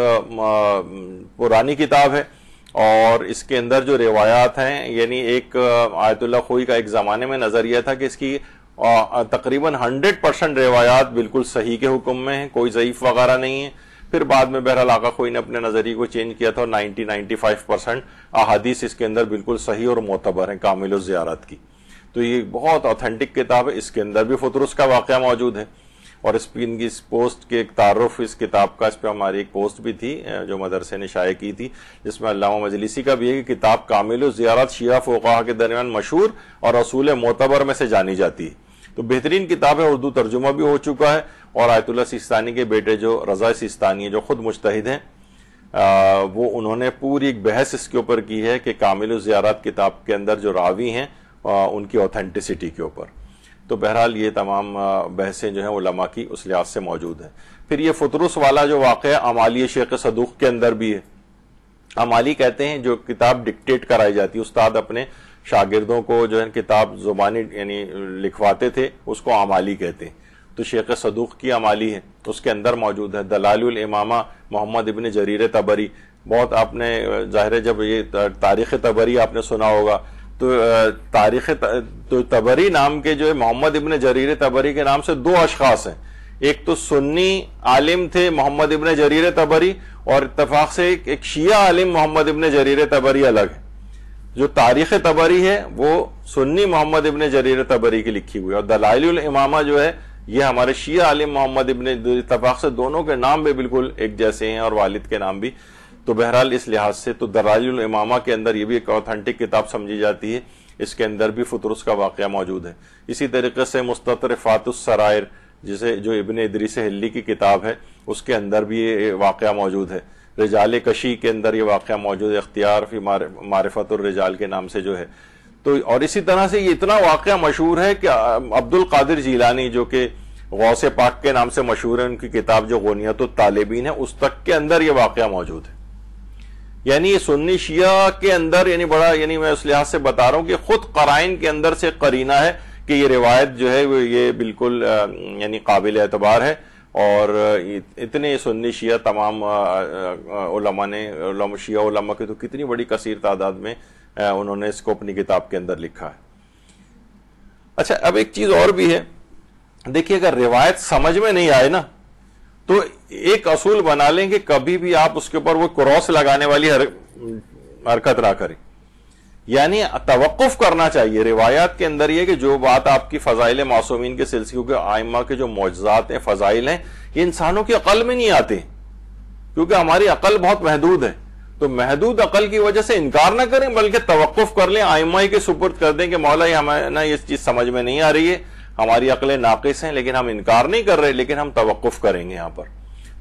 پرانی کتاب ہے. اور اس کے اندر جو روایات ہیں، یعنی ایک آیت اللہ خوئی کا ایک زمانے میں نظریہ تھا کہ اس کی اور تقریباً 100% روایات بالکل صحیح کے حکم میں ہیں، کوئی ضعیف وغیرہ نہیں ہے. پھر بعد میں بہرحال آقا خوئی نے اپنے نظریے کو چینج کیا تھا اور 95% احادیث اس کے اندر بالکل صحیح اور معتبر ہیں کامل الزیارات کی. تو یہ بہت اوتھینٹک کتاب ہے. اس کے اندر بھی فطرس کا واقعہ موجود ہے، اور اس کی اس پوسٹ کے ایک تعارف اس کتاب کا، اس پہ ہماری ایک پوسٹ بھی تھی جو مدرسے نے شائع کی تھی، جس میں علامہ مجلسی کا بھی ہے کہ کتاب کامل الزیارات شیعہ فقہا کے درمیان مشہور اور اصول معتبر میں سے جانی جاتی ہے. تو بہترین کتاب ہے، اردو ترجمہ بھی ہو چکا ہے، اور آیت اللہ سیستانی کے بیٹے جو رضا سیستانی جو خود مجتہد ہیں، وہ انہوں نے پوری ایک بحث اس کے اوپر کی ہے کہ کامل الزیارات کتاب کے اندر جو راوی ہیں ان کی اوتھینٹسٹی کے اوپر. تو بہرحال یہ تمام بحثیں جو ہیں علماء کی اس لحاظ سے موجود ہیں. پھر یہ فطرس والا جو واقعہ امالی شیخ صدوق کے اندر بھی ہے. امالی کہتے ہیں جو کتاب ڈکٹیٹ کرائی جاتی ہے، استاد اپنے شاگردوں کو جو ہے کتاب زبانی یعنی لکھواتے تھے، اس کو امالی کہتے ہیں. تو شیخ صدوق کی امالی ہے، اس کے اندر موجود ہے. دلائل الامامہ محمد ابن جریر طبری، بہت آپ نے ظاہر ہے جب یہ تاریخ طبری آپ نے سنا ہوگا، تو تاریخ طبری نام کے جو ہے محمد ابن جریر طبری کے نام سے دو اشخاص ہیں. ایک تو سنی عالم تھے محمد ابن جریر طبری، اور اتفاق سے ایک شیعہ عالم محمد ابن جریر طبری الگ ہے. جو تاریخ طبری ہے وہ سنی محمد ابن جریر طبری کی لکھی ہوئی ہے، اور دلائل الامامہ جو ہے یہ ہمارے شیعہ عالم محمد ابن، اتفاق سے دونوں کے نام بھی بالکل ایک جیسے ہیں اور والد کے نام بھی. تو بہرحال اس لحاظ سے تو دلائل الامامہ کے اندر یہ بھی ایک اوتھینٹک کتاب سمجھی جاتی ہے. اس کے اندر بھی فطرس کا واقعہ موجود ہے. اسی طریقے سے مستطرفات السرائر جسے جو ابن ادریس حلی کی کتاب ہے، اس کے اندر بھی یہ واقعہ موجود ہے. رجال کشی کے اندر یہ واقعہ موجود ہے، اختیار فی معرفت الرجال کے نام سے جو ہے. تو اور اسی طرح سے یہ اتنا واقعہ مشہور ہے کہ عبد القادر جیلانی جو کہ غوث پاک کے نام سے مشہور ہے، ان کی کتاب جو غنیت الطالبین ہے اس تک کے اندر یہ واقعہ موجود ہے. یعنی یہ سنی شیعہ کے اندر یعنی بڑا، یعنی میں اس لحاظ سے بتا رہا ہوں کہ خود قرائن کے اندر سے قرینہ ہے کہ یہ روایت جو ہے یہ بالکل یعنی قابل اعتبار ہے. اور اتنے سنی شیعہ تمام علماء نے، شیعہ علماء کی تو کتنی بڑی کثیر تعداد میں انہوں نے اس کو اپنی کتاب کے اندر لکھا ہے. اچھا اب ایک چیز اور بھی ہے، دیکھیے اگر روایت سمجھ میں نہیں آئے نا تو ایک اصول بنا لیں کہ کبھی بھی آپ اس کے اوپر وہ کراس لگانے والی حرکت نہ کریں. یعنی توقف کرنا چاہیے روایات کے اندر یہ کہ جو بات آپ کی فضائل معصومین کے سلسلے کے آئمہ کے جو معجزات ہیں، فضائل ہیں، یہ انسانوں کی عقل میں نہیں آتے کیونکہ ہماری عقل بہت محدود ہے. تو محدود عقل کی وجہ سے انکار نہ کریں بلکہ توقف کر لیں، آئمہ کے سپرد کر دیں کہ مولا یہ ہمیں نا یہ چیز سمجھ میں نہیں آ رہی ہے، ہماری عقلیں ناقص ہیں، لیکن ہم انکار نہیں کر رہے، لیکن ہم توقف کریں گے یہاں پر.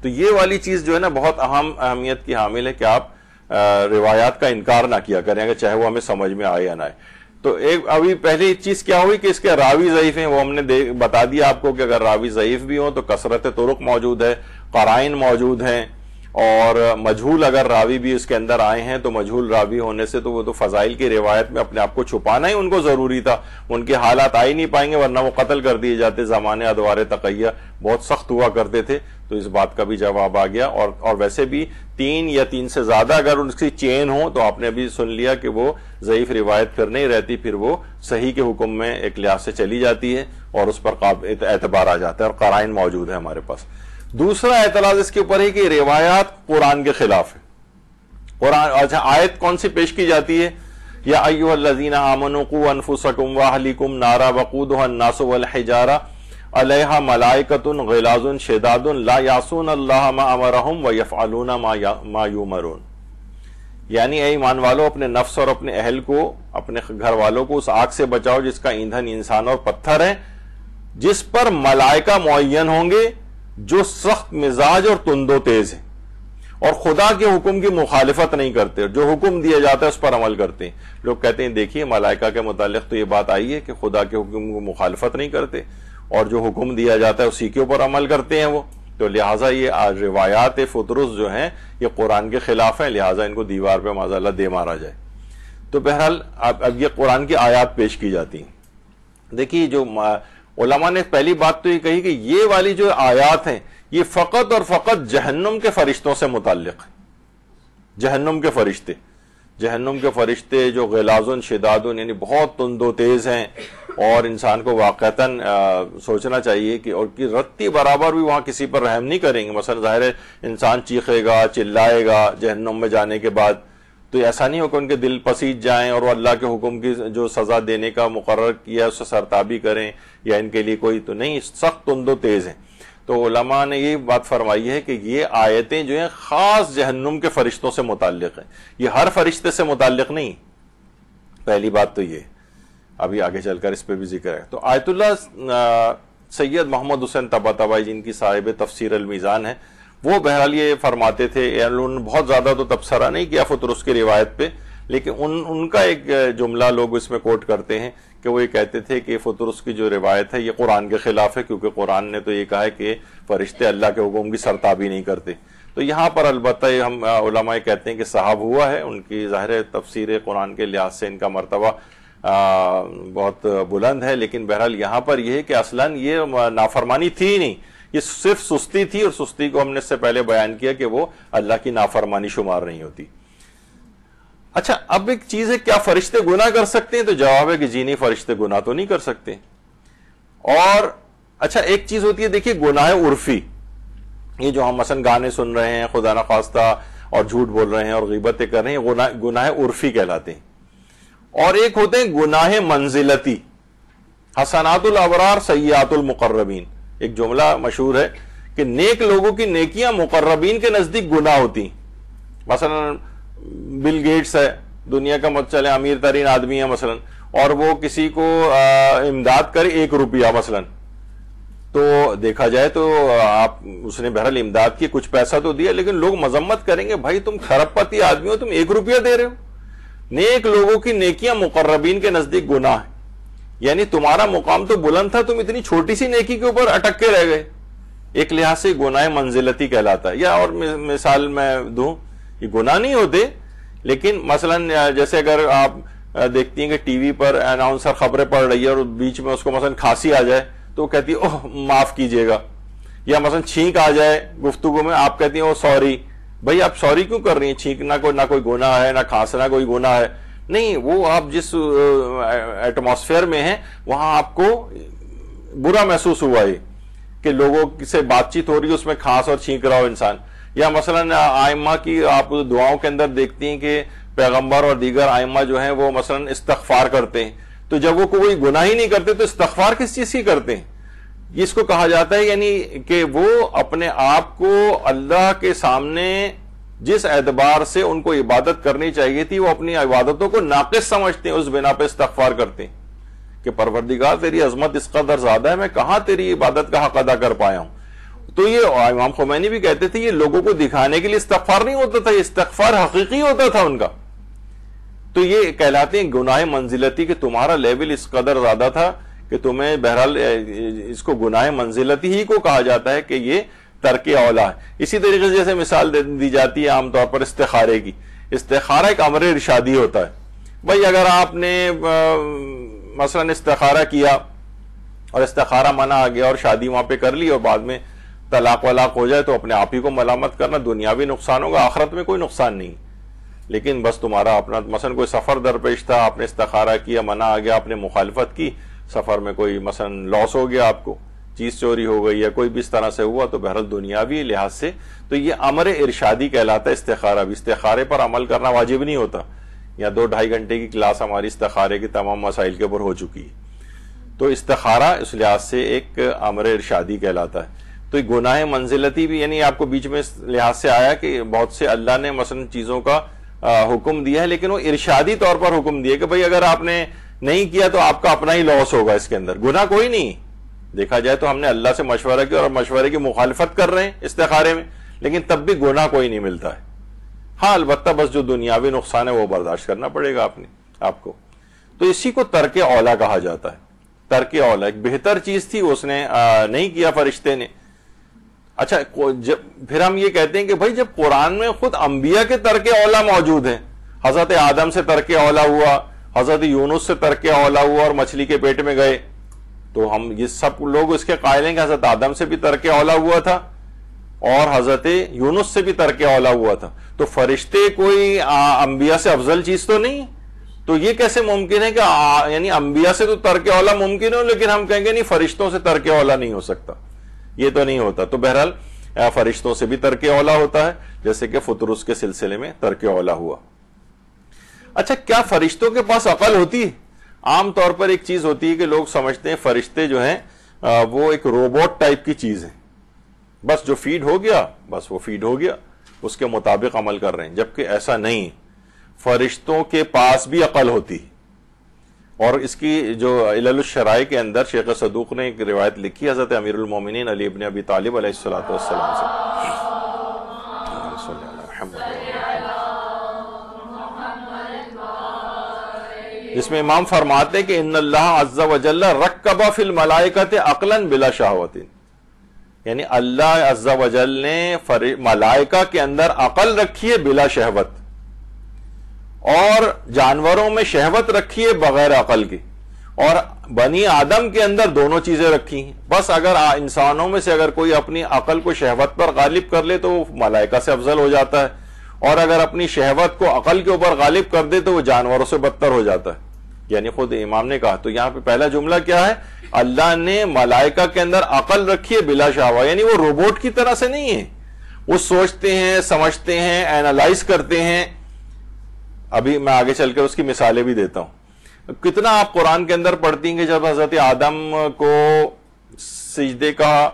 تو یہ والی چیز جو ہے نا بہت اہم اہمیت کی حامل ہے کہ آپ روایات کا انکار نہ کیا کریں اگر چاہے وہ ہمیں سمجھ میں آئے یا نہ آئے. تو ایک ابھی پہلی چیز کیا ہوئی کہ اس کے راوی ضعیف ہیں، وہ ہم نے بتا دیا آپ کو کہ اگر راوی ضعیف بھی ہوں تو کثرت طرق موجود ہے، قرائن موجود ہیں، اور مجہول اگر راوی بھی اس کے اندر آئے ہیں تو مجہول راوی ہونے سے تو وہ تو فضائل کی روایت میں اپنے آپ کو چھپانا ہی ان کو ضروری تھا. ان کے حالات آ ہی نہیں پائیں گے ورنہ وہ قتل کر دیے جاتے. زمانے ادوار تقیہ بہت سخت ہوا کرتے تھے، تو اس بات کا بھی جواب آ گیا. اور ویسے بھی 3 یا 3 سے زیادہ اگر ان کی چین ہو تو آپ نے بھی سن لیا کہ وہ ضعیف روایت پھر نہیں رہتی، پھر وہ صحیح کے حکم میں ایک لحاظ سے چلی جاتی ہے اور اس پر اعتبار آ جاتا ہے اور قرائن موجود ہے ہمارے پاس. دوسرا اعتراض اس کے اوپر ہے کہ روایات قرآن کے خلاف ہے. قرآن اچھا آیت کون سی پیش کی جاتی ہے؟ یا ایھا الذین آمنوا قوا انفسکم واہلیکم نارا وقودھا الناس والحجارہ علیہا ملائکۃ غلاظ شداد لا یعصون اللہ ما امرہم ویفعلون ما یؤمرون. یعنی اے ایمان والو اپنے نفس اور اپنے اہل کو، اپنے گھر والوں کو اس آگ سے بچاؤ جس کا ایندھن انسان اور پتھر ہے، جس پر ملائکہ معین ہوں گے جو سخت مزاج اور تند و تیز ہیں اور خدا کے حکم کی مخالفت نہیں کرتے، جو حکم دیا جاتا ہے اس پر عمل کرتے ہیں. لوگ کہتے ہیں دیکھیے ملائکہ کے متعلق تو یہ بات آئی ہے کہ خدا کے حکم کی مخالفت نہیں کرتے اور جو حکم دیا جاتا ہے اسی کے اوپر عمل کرتے ہیں وہ. تو لہٰذا یہ روایات فطرس جو ہیں یہ قرآن کے خلاف ہیں، لہٰذا ان کو دیوار پہ معاذ اللہ دے مارا جائے. تو بہرحال اب یہ قرآن کی آیات پیش کی جاتی ہیں. دیکھیے جو علماء نے پہلی بات تو یہ کہی کہ یہ والی جو آیات ہیں یہ فقط اور فقط جہنم کے فرشتوں سے متعلق ہے. جہنم کے فرشتے جو غلاظ شداد یعنی بہت تند و تیز ہیں اور انسان کو واقعتاً سوچنا چاہیے کہ اور کی رتی برابر بھی وہاں کسی پر رحم نہیں کریں گے. مثلا ظاہر ہے انسان چیخے گا چلائے گا جہنم میں جانے کے بعد, تو ایسا نہیں ہو کہ ان کے دل پسیج جائیں اور وہ اللہ کے حکم کی جو سزا دینے کا مقرر کیا اس سے سرتابی کریں, یا ان کے لیے کوئی تو نہیں, سخت تند و تیز ہیں. تو علماء نے یہ بات فرمائی ہے کہ یہ آیتیں جو ہیں خاص جہنم کے فرشتوں سے متعلق ہیں, یہ ہر فرشتے سے متعلق نہیں. پہلی بات تو یہ, ابھی آگے چل کر اس پہ بھی ذکر ہے. تو آیت اللہ سید محمد حسین طباطبائی جن کی صاحب تفسیر المیزان ہے, وہ بہرحال یہ فرماتے تھے, انہوں نے بہت زیادہ تو تبصرہ نہیں کیا فطرس کی روایت پہ, لیکن ان کا ایک جملہ لوگ اس میں کوٹ کرتے ہیں کہ وہ یہ کہتے تھے کہ فطرس کی جو روایت ہے یہ قرآن کے خلاف ہے, کیونکہ قرآن نے تو یہ کہا ہے کہ فرشتے اللہ کے حکم کی سرتابی نہیں کرتے. تو یہاں پر البتہ ہم علماء کہتے ہیں کہ صحاب ہوا ہے, ان کی ظاہر تفسیر قرآن کے لحاظ سے ان کا مرتبہ بہت بلند ہے, لیکن بہرحال یہاں پر یہ ہے کہ اصلاً یہ نافرمانی تھی نہیں, یہ صرف سستی تھی, اور سستی کو ہم نے اس سے پہلے بیان کیا کہ وہ اللہ کی نافرمانی شمار نہیں ہوتی. اچھا, اب ایک چیز ہے, کیا فرشتے گناہ کر سکتے ہیں؟ تو جواب ہے کہ جی نہیں, فرشتے گناہ تو نہیں کر سکتے. اور اچھا ایک چیز ہوتی ہے, دیکھیے گناہ عرفی, یہ جو ہم مثلا گانے سن رہے ہیں خدا نخواستہ اور جھوٹ بول رہے ہیں اور غیبتیں کر رہے ہیں, گناہ عرفی کہلاتے ہیں. اور ایک ہوتے ہیں گناہ منزلتی, حسنات الابرار سیئات المقربین. ایک جملہ مشہور ہے کہ نیک لوگوں کی نیکیاں مقربین کے نزدیک گناہ ہوتی. مثلا بل گیٹس ہے, دنیا کا چلے امیر ترین آدمی ہے مثلا, اور وہ کسی کو امداد کرے 1 روپیہ مثلا, تو دیکھا جائے تو آپ اس نے بہرحال امداد کی, کچھ پیسہ تو دیا, لیکن لوگ مذمت کریں گے بھائی تم کھرب پتی آدمی ہو, تم 1 روپیہ دے رہے ہو. نیک لوگوں کی نیکیاں مقربین کے نزدیک گناہ ہے, یعنی تمہارا مقام تو بلند تھا, تم اتنی چھوٹی سی نیکی کے اوپر اٹک کے رہ گئے. ایک لحاظ سے گناہ منزلتی کہلاتا ہے. یا اور مثال میں دوں, یہ گناہ نہیں ہوتے, لیکن مثلا جیسے اگر آپ دیکھتی ہیں کہ ٹی وی پر اناؤنسر خبریں پڑھ رہی ہے اور بیچ میں اس کو مثلا کھانسی آ جائے تو وہ کہتی ہے اوہ معاف کیجئے گا, یا مثلا چھینک آ جائے گفتگو میں, آپ کہتی ہیں او سوری. بھائی آپ سوری کیوں کر رہی ہیں؟ چھینکنا نہ کوئی گناہ ہے, نہ کھانسنا کوئی گناہ ہے, نہیں, وہ آپ جس ایٹماسفیئر میں ہیں وہاں آپ کو برا محسوس ہوا ہے کہ لوگوں سے بات چیت ہو رہی ہے, اس میں کھانس اور چھینک رہا ہو انسان. یا مثلا آئمہ کی آپ دعاؤں کے اندر دیکھتی ہیں کہ پیغمبر اور دیگر آئمہ جو ہیں وہ مثلا استغفار کرتے ہیں, تو جب وہ کوئی گناہ ہی نہیں کرتے تو استغفار کس چیز کی کرتے ہیں؟ اس کو کہا جاتا ہے یعنی کہ وہ اپنے آپ کو اللہ کے سامنے جس اعتبار سے ان کو عبادت کرنی چاہیے تھی وہ اپنی عبادتوں کو ناقص سمجھتے ہیں, اس بنا پہ استغفار کرتے ہیں کہ پروردگار تیری عظمت اس قدر زیادہ ہے, میں کہاں تیری عبادت کا حق ادا کر پایا ہوں. تو یہ امام خمینی بھی کہتے تھے یہ لوگوں کو دکھانے کے لیے استغفار نہیں ہوتا تھا, یہ استغفار حقیقی ہوتا تھا ان کا. تو یہ کہلاتے ہیں گناہ منزلتی, کہ تمہارا لیول اس قدر زیادہ تھا کہ تمہیں بہرحال اس کو گناہ منزلتی ہی کو کہا جاتا ہے کہ یہ ترک اولا ہے. اسی طریقے سے جیسے مثال دی جاتی ہے عام طور پر استخارے کی. استخارہ ایک امر ارشادی ہوتا ہے. بھائی اگر آپ نے مثلا استخارہ کیا اور استخارہ منع آ گیا اور شادی وہاں پہ کر لی اور بعد میں طلاق ولاق ہو جائے تو اپنے آپ ہی کو ملامت کرنا, دنیاوی نقصان ہوگا, آخرت میں کوئی نقصان نہیں. لیکن بس تمہارا اپنا مثلا کوئی سفر درپیش تھا, آپ نے استخارہ کیا, منع آ گیا, آپ نے مخالفت کی, سفر میں کوئی مثلا لاس ہو گیا, آپ کو چیز چوری ہو گئی یا کوئی بھی اس طرح سے ہوا, تو بہرحال دنیاوی لحاظ سے تو یہ امر ارشادی کہلاتا ہے استخارہ بھی. استخارے پر عمل کرنا واجب نہیں ہوتا. یا 2-2.5 گھنٹے کی کلاس ہماری استخارے کے تمام مسائل کے اوپر ہو چکی ہے. تو استخارہ اس لحاظ سے ایک امر ارشادی کہلاتا ہے. تو گناہ منزلتی بھی یعنی آپ کو بیچ میں اس لحاظ سے آیا کہ بہت سے اللہ نے مثلا چیزوں کا حکم دیا ہے, لیکن وہ ارشادی طور پر حکم دیا کہ بھئی اگر آپ نے نہیں کیا تو آپ کا اپنا ہی لاس ہوگا, اس کے اندر گناہ کوئی نہیں. دیکھا جائے تو ہم نے اللہ سے مشورہ کیا اور مشورے کی مخالفت کر رہے ہیں استخارے میں, لیکن تب بھی گناہ کوئی نہیں ملتا ہے. ہاں البتہ بس جو دنیاوی نقصان ہے وہ برداشت کرنا پڑے گا آپ کو. تو اسی کو ترک اولا کہا جاتا ہے. ترک اولا ایک بہتر چیز تھی, اس نے نہیں کیا فرشتے نے. اچھا پھر ہم یہ کہتے ہیں کہ بھائی جب قرآن میں خود انبیاء کے ترک اولا موجود ہیں, حضرت آدم سے ترک اولا ہوا, حضرت یونس سے ترک اولا ہوا اور مچھلی کے پیٹ میں گئے, تو ہم یہ سب لوگ اس کے قائل ہیں کہ حضرت آدم سے بھی ترک اولا ہوا تھا اور حضرت یونس سے بھی ترک اولا ہوا تھا. تو فرشتے کوئی انبیاء سے افضل چیز تو نہیں, تو یہ کیسے ممکن ہے کہ یعنی انبیاء سے تو ترک اولا ممکن ہو، لیکن ہم کہیں گے نہیں فرشتوں سے ترک اولا نہیں ہو سکتا، یہ تو نہیں ہوتا. تو بہرحال فرشتوں سے بھی ترک اولا ہوتا ہے، جیسے کہ فطرس کے سلسلے میں ترک اولا ہوا. اچھا، کیا فرشتوں کے پاس عقل ہوتی ہے؟ عام طور پر ایک چیز ہوتی ہے کہ لوگ سمجھتے ہیں فرشتے جو ہیں وہ ایک روبوٹ ٹائپ کی چیز ہے، بس جو فیڈ ہو گیا بس وہ فیڈ ہو گیا، اس کے مطابق عمل کر رہے ہیں، جبکہ ایسا نہیں. فرشتوں کے پاس بھی عقل ہوتی، اور اس کی جو علل الشرائع کے اندر شیخ صدوق نے ایک روایت لکھی حضرت امیر المومنین علی ابن ابی طالب علیہ الصلوۃ والسلام سے. اس میں امام فرماتے کہ ان اللہ عز وجل رکب فی الملائکۃ عقلا بلا شہوۃ، یعنی اللہ عز وجل نے ملائکہ کے اندر عقل رکھی ہے بلا شہوت، اور جانوروں میں شہوت رکھی ہے بغیر عقل کی، اور بنی آدم کے اندر دونوں چیزیں رکھی ہیں. بس اگر انسانوں میں سے اگر کوئی اپنی عقل کو شہوت پر غالب کر لے تو وہ ملائکہ سے افضل ہو جاتا ہے، اور اگر اپنی شہوت کو عقل کے اوپر غالب کر دے تو وہ جانوروں سے بدتر ہو جاتا ہے. یعنی خود امام نے کہا. تو یہاں پہ پہلا جملہ کیا ہے؟ اللہ نے ملائکہ کے اندر عقل رکھی ہے بلا شہوہ، یعنی وہ روبوٹ کی طرح سے نہیں ہے، وہ سوچتے ہیں، سمجھتے ہیں، اینالائز کرتے ہیں. ابھی میں آگے چل کے اس کی مثالیں بھی دیتا ہوں. کتنا آپ قرآن کے اندر پڑھتی ہیں کہ جب حضرت آدم کو سجدے کا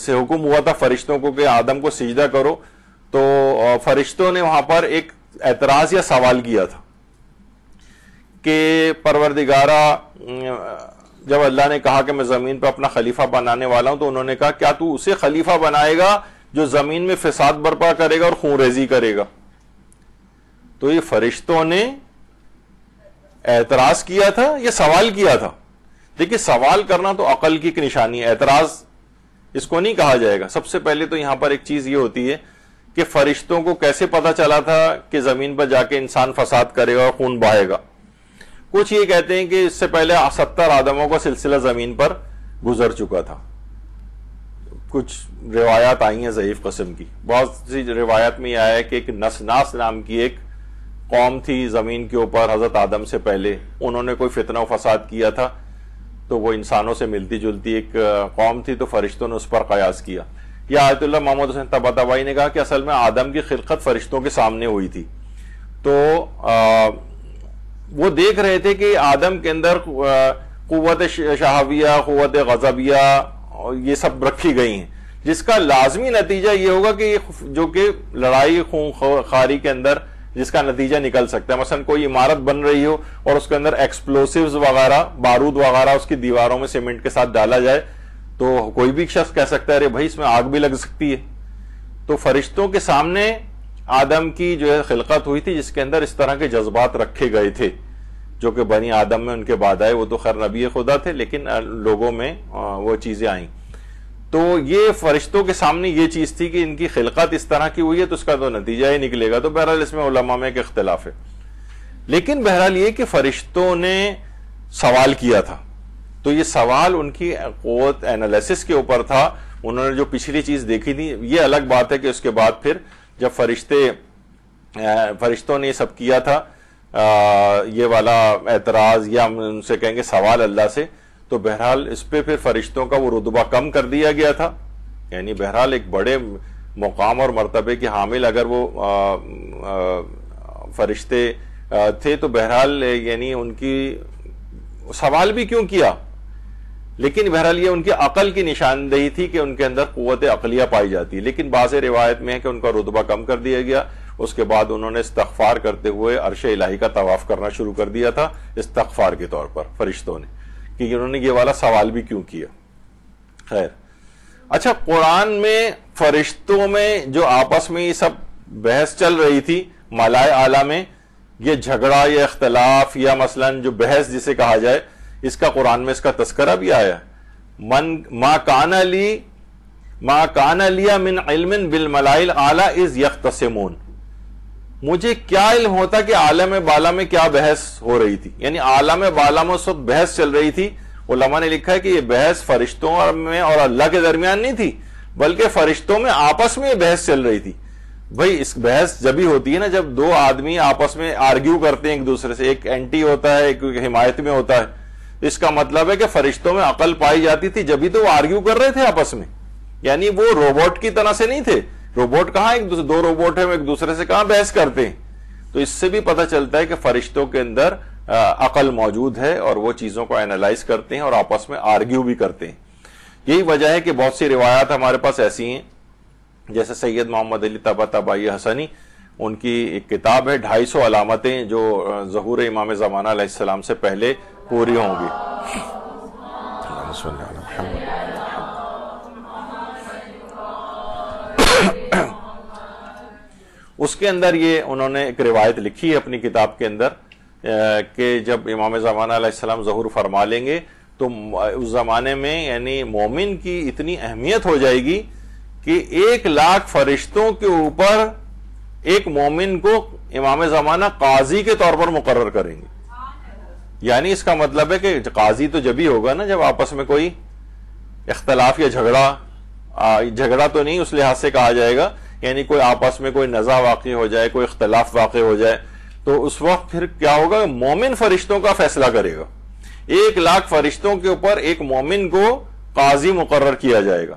سے حکم ہوا تھا فرشتوں کو کہ آدم کو سجدہ کرو، تو فرشتوں نے وہاں پر ایک اعتراض یا سوال کیا تھا کہ پروردگارہ، جب اللہ نے کہا کہ میں زمین پر اپنا خلیفہ بنانے والا ہوں، تو انہوں نے کہا کیا تو اسے خلیفہ بنائے گا جو زمین میں فساد برپا کرے گا اور خون ریزی کرے گا؟ تو یہ فرشتوں نے اعتراض کیا تھا یا سوال کیا تھا؟ دیکھیے، سوال کرنا تو عقل کی ایک نشانی ہے، اعتراض اس کو نہیں کہا جائے گا. سب سے پہلے تو یہاں پر ایک چیز یہ ہوتی ہے کہ فرشتوں کو کیسے پتا چلا تھا کہ زمین پر جا کے انسان فساد کرے گا اور خون بہائے گا؟ کچھ یہ کہتے ہیں کہ اس سے پہلے 70 آدموں کا سلسلہ زمین پر گزر چکا تھا. کچھ روایات آئی ہیں ضعیف قسم کی. بہت سی روایات میں یہ آیا ہے کہ ایک نسناس نام کی ایک قوم تھی زمین کے اوپر حضرت آدم سے پہلے، انہوں نے کوئی فتنہ و فساد کیا تھا، تو وہ انسانوں سے ملتی جلتی ایک قوم تھی، تو فرشتوں نے اس پر قیاس کیا. یہ آیت اللہ محمد حسین طباطبائی نے کہا کہ اصل میں آدم کی خلقت فرشتوں کے سامنے ہوئی تھی، تو وہ دیکھ رہے تھے کہ آدم کے اندر قوت شہویہ، قوت غضبیہ یہ سب رکھی گئی ہیں، جس کا لازمی نتیجہ یہ ہوگا کہ جو کہ لڑائی خون خاری کے اندر جس کا نتیجہ نکل سکتا ہے. مثلا کوئی عمارت بن رہی ہو اور اس کے اندر ایکسپلوسیوز وغیرہ، بارود وغیرہ اس کی دیواروں میں سیمنٹ کے ساتھ ڈالا جائے تو کوئی بھی شخص کہہ سکتا ہے ارے بھائی اس میں آگ بھی لگ سکتی ہے. تو فرشتوں کے سامنے آدم کی جو ہے خلقت ہوئی تھی جس کے اندر اس طرح کے جذبات رکھے گئے تھے، جو کہ بنی آدم میں ان کے بعد آئے. وہ تو خیر نبی خدا تھے، لیکن لوگوں میں وہ چیزیں آئیں. تو یہ فرشتوں کے سامنے یہ چیز تھی کہ ان کی خلقت اس طرح کی ہوئی ہے، تو اس کا تو نتیجہ ہی نکلے گا. تو بہرحال اس میں علماء میں ایک اختلاف ہے، لیکن بہرحال یہ کہ فرشتوں نے سوال کیا تھا، تو یہ سوال ان کی قوت اینالیسس کے اوپر تھا. انہوں نے جو پچھلی چیز دیکھی تھی، یہ الگ بات ہے کہ اس کے بعد پھر جب فرشتوں نے یہ سب کیا تھا، یہ والا اعتراض یا ان سے کہیں گے سوال اللہ سے، تو بہرحال اس پہ پھر فرشتوں کا وہ رتبہ کم کر دیا گیا تھا. یعنی بہرحال ایک بڑے مقام اور مرتبے کے حامل اگر وہ فرشتے تھے، تو بہرحال یعنی ان کی سوال بھی کیوں کیا، لیکن بہرحال یہ ان کی عقل کی نشاندہی تھی کہ ان کے اندر قوت عقلیہ پائی جاتی ہے. لیکن بعض روایت میں ہے کہ ان کا رتبہ کم کر دیا گیا. اس کے بعد انہوں نے استغفار کرتے ہوئے عرش الہی کا طواف کرنا شروع کر دیا تھا استغفار کے طور پر فرشتوں نے، کہ انہوں نے یہ والا سوال بھی کیوں کیا. خیر، اچھا، قرآن میں فرشتوں میں جو آپس میں یہ سب بحث چل رہی تھی ملائے اعلیٰ میں، یہ جھگڑا یا اختلاف یا مثلا جو بحث جسے کہا جائے، اس کا قرآن میں اس کا تذکرہ بھی آیا ہے. ما کان لی من علم بالملائے الاعلیٰ اذ یختصمون. مجھے کیا علم ہوتا کہ عالم بالا میں کیا بحث ہو رہی تھی. یعنی عالم بالا میں اس وقت بحث چل رہی تھی. علماء نے لکھا ہے کہ یہ بحث فرشتوں میں اور اللہ کے درمیان نہیں تھی، بلکہ فرشتوں میں آپس میں یہ بحث چل رہی تھی. بھائی اس بحث جبھی ہوتی ہے نا جب دو آدمی آپس میں آرگیو کرتے ہیں ایک دوسرے سے, ایک اینٹی ہوتا ہے ایک حمایت میں ہوتا ہے. اس کا مطلب ہے کہ فرشتوں میں عقل پائی جاتی تھی جبھی تو وہ آرگیو کر رہے تھے آپس میں, یعنی وہ روبوٹ کی طرح سے نہیں تھے. روبوٹ کہاں دو روبوٹ ہیں, ایک دوسرے سے کہاں بحث کرتے ہیں. تو اس سے بھی پتہ چلتا ہے کہ فرشتوں کے اندر عقل موجود ہے اور وہ چیزوں کو اینالائز کرتے ہیں اور آپس میں آرگیو بھی کرتے ہیں. یہی وجہ ہے کہ بہت سی روایات ہمارے پاس ایسی ہیں, جیسے سید محمد علی طباطبائی حسنی, ان کی ایک کتاب ہے 250 علامتیں جو ظہور امام زمانہ علیہ السلام سے پہلے پوری ہوں گی. اس کے اندر یہ انہوں نے ایک روایت لکھی ہے اپنی کتاب کے اندر کہ جب امام زمانہ علیہ السلام ظہور فرما لیں گے تو اس زمانے میں یعنی مومن کی اتنی اہمیت ہو جائے گی کہ 1,00,000 فرشتوں کے اوپر ایک مومن کو امام زمانہ قاضی کے طور پر مقرر کریں گے. یعنی اس کا مطلب ہے کہ قاضی تو جبھی ہوگا نا جب آپس میں کوئی اختلاف یا جھگڑا تو نہیں اس لحاظ سے کہا جائے گا, یعنی کوئی آپس میں کوئی نزاع واقع ہو جائے, کوئی اختلاف واقع ہو جائے, تو اس وقت پھر کیا ہوگا, مومن فرشتوں کا فیصلہ کرے گا. 1,00,000 فرشتوں کے اوپر ایک مومن کو قاضی مقرر کیا جائے گا.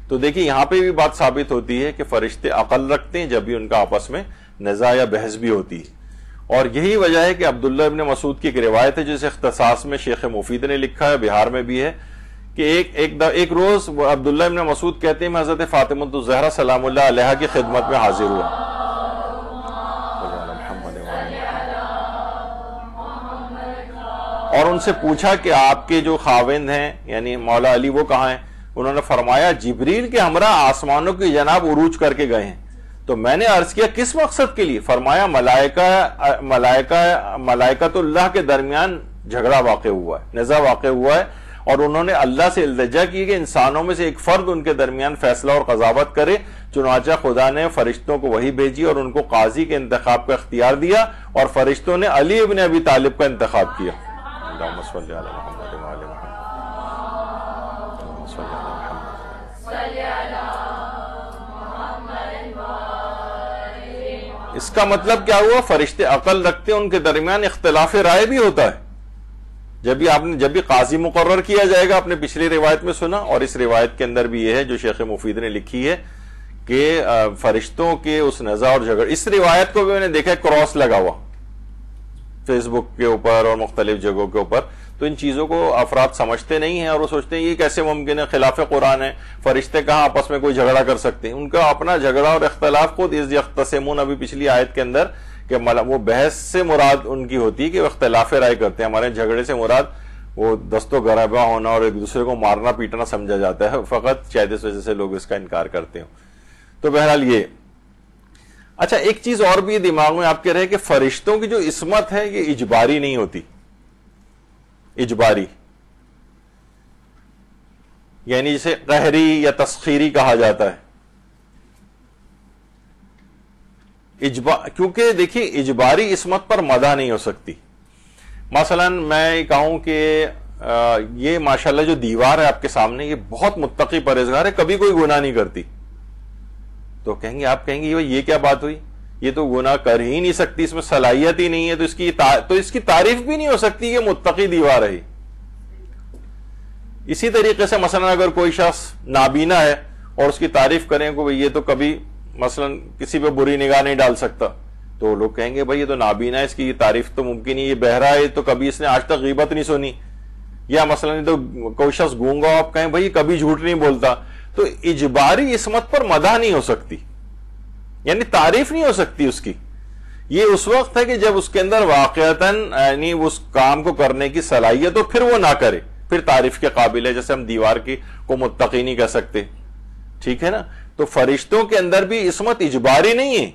تو دیکھیں یہاں پہ بھی بات ثابت ہوتی ہے کہ فرشتے عقل رکھتے ہیں جب بھی ان کا آپس میں نزاع یا بحث بھی ہوتی ہے. اور یہی وجہ ہے کہ عبداللہ ابن مسعود کی ایک روایت ہے جسے اختصاص میں شیخ مفید نے لکھا ہے, بہار میں بھی ہے, کہ ایک روز عبداللہ ابن مسعود کہتے ہیں میں حضرت فاطمہ الزہرا سلام اللہ علیہا کی خدمت میں حاضر ہوا, اور ان سے پوچھا کہ آپ کے جو خاوند ہیں یعنی مولا علی وہ کہاں ہیں؟ انہوں نے فرمایا جبریل کے ہمراہ آسمانوں کی جناب عروج کر کے گئے ہیں. تو میں نے عرض کیا کس مقصد کے لیے؟ فرمایا ملائکۃ اللہ کے درمیان جھگڑا واقع ہوا ہے, نزاع واقع ہوا ہے, اور انہوں نے اللہ سے التجا کی کہ انسانوں میں سے ایک فرد ان کے درمیان فیصلہ اور قضاوت کرے. چنانچہ خدا نے فرشتوں کو وحی بھیجی اور ان کو قاضی کے انتخاب کا اختیار دیا, اور فرشتوں نے علی ابن ابی طالب کا انتخاب کیا. اللہم صلی علی محمد و آل محمد. اس کا مطلب کیا ہوا؟ فرشتے عقل رکھتے ہیں, ان کے درمیان اختلاف رائے بھی ہوتا ہے. جب بھی قاضی مقرر کیا جائے گا, آپ نے پچھلی روایت میں سنا, اور اس روایت کے اندر بھی یہ ہے جو شیخ مفید نے لکھی ہے کہ فرشتوں کے اس نزاع اور جھگڑ, اس روایت کو بھی میں نے دیکھا کراس لگا ہوا فیس بک کے اوپر اور مختلف جگہوں کے اوپر. تو ان چیزوں کو افراد سمجھتے نہیں ہیں اور وہ سوچتے ہیں یہ کیسے ممکن ہے, خلاف قرآن ہے, فرشتے کہاں آپس میں کوئی جھگڑا کر سکتے ہیں. ان کا اپنا جھگڑا اور اختلاف خود از یختصمون, ابھی پچھلی آیت کے اندر کہ وہ بحث سے مراد ان کی ہوتی ہے کہ وہ اختلاف رائے کرتے ہیں. ہمارے جھگڑے سے مراد وہ دست و گریباں ہونا اور ایک دوسرے کو مارنا پیٹنا سمجھا جاتا ہے فقط, شاید اس وجہ سے لوگ اس کا انکار کرتے ہیں. تو بہرحال یہ اچھا ایک چیز اور بھی دماغ میں آپ کے رہے کہ فرشتوں کی جو عصمت ہے یہ اجباری نہیں ہوتی. اجباری یعنی جسے قہری یا تسخیری کہا جاتا ہے. کیونکہ دیکھیے اجباری عصمت پر مدح نہیں ہو سکتی. مثلا میں کہوں کہ یہ ماشاءاللہ جو دیوار ہے آپ کے سامنے یہ بہت متقی پرہیزگار ہے, کبھی کوئی گناہ نہیں کرتی, تو آپ کہیں گے یہ کیا بات ہوئی, یہ تو گناہ کر ہی نہیں سکتی, اس میں صلاحیت ہی نہیں ہے, تو اس کی تعریف بھی نہیں ہو سکتی کہ متقی دیوار ہے. اسی طریقے سے مثلا اگر کوئی شخص نابینا ہے اور اس کی تعریف کریں کہ یہ تو کبھی مثلا کسی پہ بری نگاہ نہیں ڈال سکتا, تو لوگ کہیں گے بھائی یہ تو نابینا ہے, اس کی تعریف تو ممکن ہی, یہ بہرا ہے تو کبھی اس نے آج تک غیبت نہیں سنی. یا مثلا تو کوئی شخص گونگا, آپ کہیں بھائی کبھی جھوٹ نہیں بولتا. تو اجباری عصمت پر مدح نہیں ہو سکتی, یعنی تعریف نہیں ہو سکتی اس کی. یہ اس وقت ہے کہ جب اس کے اندر واقعتاً یعنی اس کام کو کرنے کی صلاحیت ہو, پھر وہ نہ کرے, پھر تعریف کے قابل ہے. جیسے ہم دیوار کی کو متقی نہیں کہہ سکتے, ٹھیک ہے نا. تو فرشتوں کے اندر بھی عصمت اجباری نہیں ہے,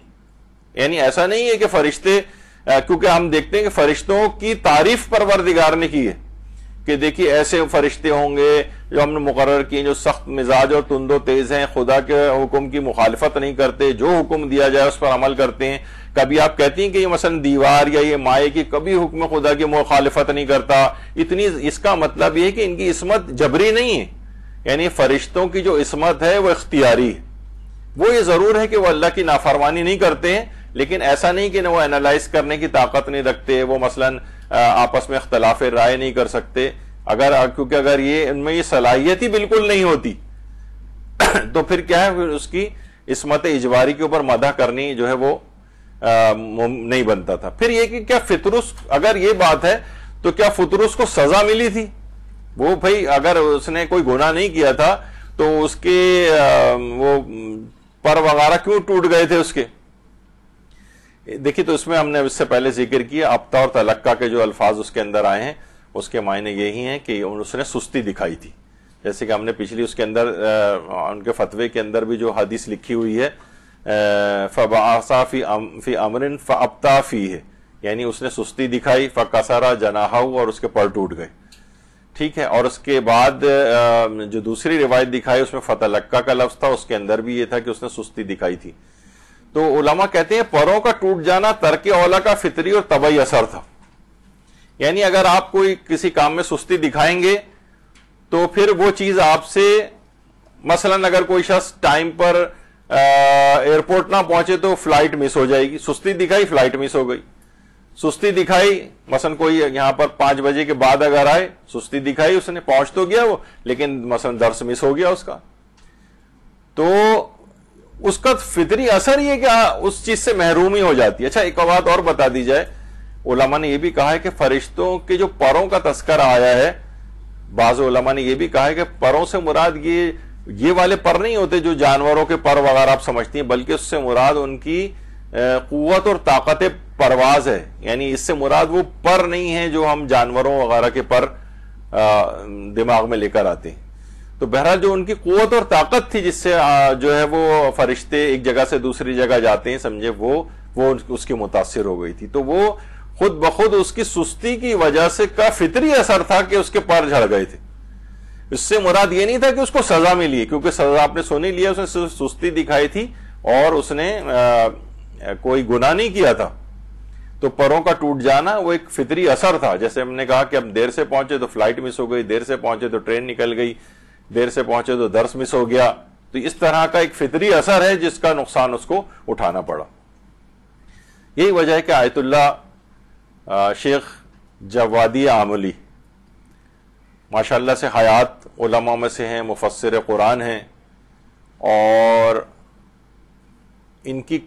یعنی ایسا نہیں ہے کہ فرشتے, کیونکہ ہم دیکھتے ہیں کہ فرشتوں کی تعریف پروردگار نے کی ہے کہ دیکھیے ایسے فرشتے ہوں گے جو ہم نے مقرر کیے جو سخت مزاج اور تند و تیز ہیں, خدا کے حکم کی مخالفت نہیں کرتے, جو حکم دیا جائے اس پر عمل کرتے ہیں. کبھی آپ کہتی ہیں کہ یہ مثلا دیوار یا یہ مائع کی کبھی حکم خدا کی مخالفت نہیں کرتا اتنی, اس کا مطلب یہ کہ ان کی عصمت جبری نہیں ہے, یعنی فرشتوں کی جو عصمت ہے وہ اختیاری ہے. وہ یہ ضرور ہے کہ وہ اللہ کی نافرمانی نہیں کرتے ہیں، لیکن ایسا نہیں کہ وہ انالائز کرنے کی طاقت نہیں رکھتے، وہ مثلاً آپس میں اختلاف رائے نہیں کر سکتے، کیونکہ اگر یہ ان میں یہ صلاحیت ہی بالکل نہیں ہوتی تو پھر کیا ہے، پھر اس کی عصمت اجباری کے اوپر مدح کرنی جو ہے وہ نہیں بنتا تھا۔ پھر یہ کہ کیا فطرس، اگر یہ بات ہے تو کیا فطرس کو سزا ملی تھی؟ وہ بھائی اگر اس نے کوئی گناہ نہیں کیا تھا تو اس کے وہ پر وغیرہ کیوں ٹوٹ گئے تھے اس کے؟ دیکھیے تو اس میں ہم نے اس سے پہلے ذکر کیا ابتا اور تلقا کے جو الفاظ اس کے اندر آئے ہیں اس کے معنی یہی ہیں کہ اس نے سستی دکھائی تھی، جیسے کہ ہم نے پچھلی اس کے اندر ان کے فتوے کے اندر بھی جو حدیث لکھی ہوئی ہے فَبَعَثَ فِي أَمْرٍ فَأَبْتَى فِيهِ، یعنی اس نے سستی دکھائی، فَكَسَرَ جَنَاحَهُ، اور اس کے پر ٹوٹ گئے، ٹھیک ہے۔ اور اس کے بعد جو دوسری روایت دکھائی اس میں فتلقا کا لفظ تھا، اس کے اندر بھی یہ تھا کہ اس نے سستی دکھائی تھی۔ تو علماء کہتے ہیں پروں کا ٹوٹ جانا ترک اولا کا فطری اور طبعی اثر تھا، یعنی اگر آپ کوئی کسی کام میں سستی دکھائیں گے تو پھر وہ چیز آپ سے، مثلاً اگر کوئی شخص ٹائم پر ایئرپورٹ نہ پہنچے تو فلائٹ مس ہو جائے گی، سستی دکھائی فلائٹ مس ہو گئی، سستی دکھائی مثلا کوئی یہاں پر 5 بجے کے بعد اگر آئے، سستی دکھائی، اس نے پہنچ تو گیا وہ، لیکن مثلا درس مس ہو گیا اس کا، تو اس کا فطری اثر یہ کہ اس چیز سے محرومی ہو جاتی ہے۔ اچھا ایک بات اور بتا دی جائے، علماء نے یہ بھی کہا ہے کہ فرشتوں کے جو پروں کا تذکرہ آیا ہے، بعض علماء نے یہ بھی کہا ہے کہ پروں سے مراد یہ والے پر نہیں ہوتے جو جانوروں کے پر وغیرہ آپ سمجھتی ہیں، بلکہ اس سے مراد ان کی قوت اور طاقت پرواز ہے، یعنی اس سے مراد وہ پر نہیں ہے جو ہم جانوروں وغیرہ کے پر دماغ میں لے کر آتے ہیں۔ تو بہرحال جو ان کی قوت اور طاقت تھی جس سے جو ہے وہ فرشتے ایک جگہ سے دوسری جگہ جاتے ہیں، سمجھے وہ اس کی متاثر ہو گئی تھی، تو وہ خود بخود اس کی سستی کی وجہ سے کا فطری اثر تھا کہ اس کے پر جھڑ گئے تھے۔ اس سے مراد یہ نہیں تھا کہ اس کو سزا ملی، کیونکہ سزا آپ نے سنی لیا، اس نے سستی دکھائی تھی اور اس نے کوئی گناہ نہیں کیا تھا، تو پروں کا ٹوٹ جانا وہ ایک فطری اثر تھا۔ جیسے ہم نے کہا کہ ہم دیر سے پہنچے تو فلائٹ مس ہو گئی، دیر سے پہنچے تو ٹرین نکل گئی، دیر سے پہنچے تو درس مس ہو گیا، تو اس طرح کا ایک فطری اثر ہے جس کا نقصان اس کو اٹھانا پڑا۔ یہی وجہ ہے کہ آیت اللہ شیخ جوادی عاملی ماشاءاللہ سے حیات علماء میں سے ہیں، مفسر قرآن ہیں، اور ان کی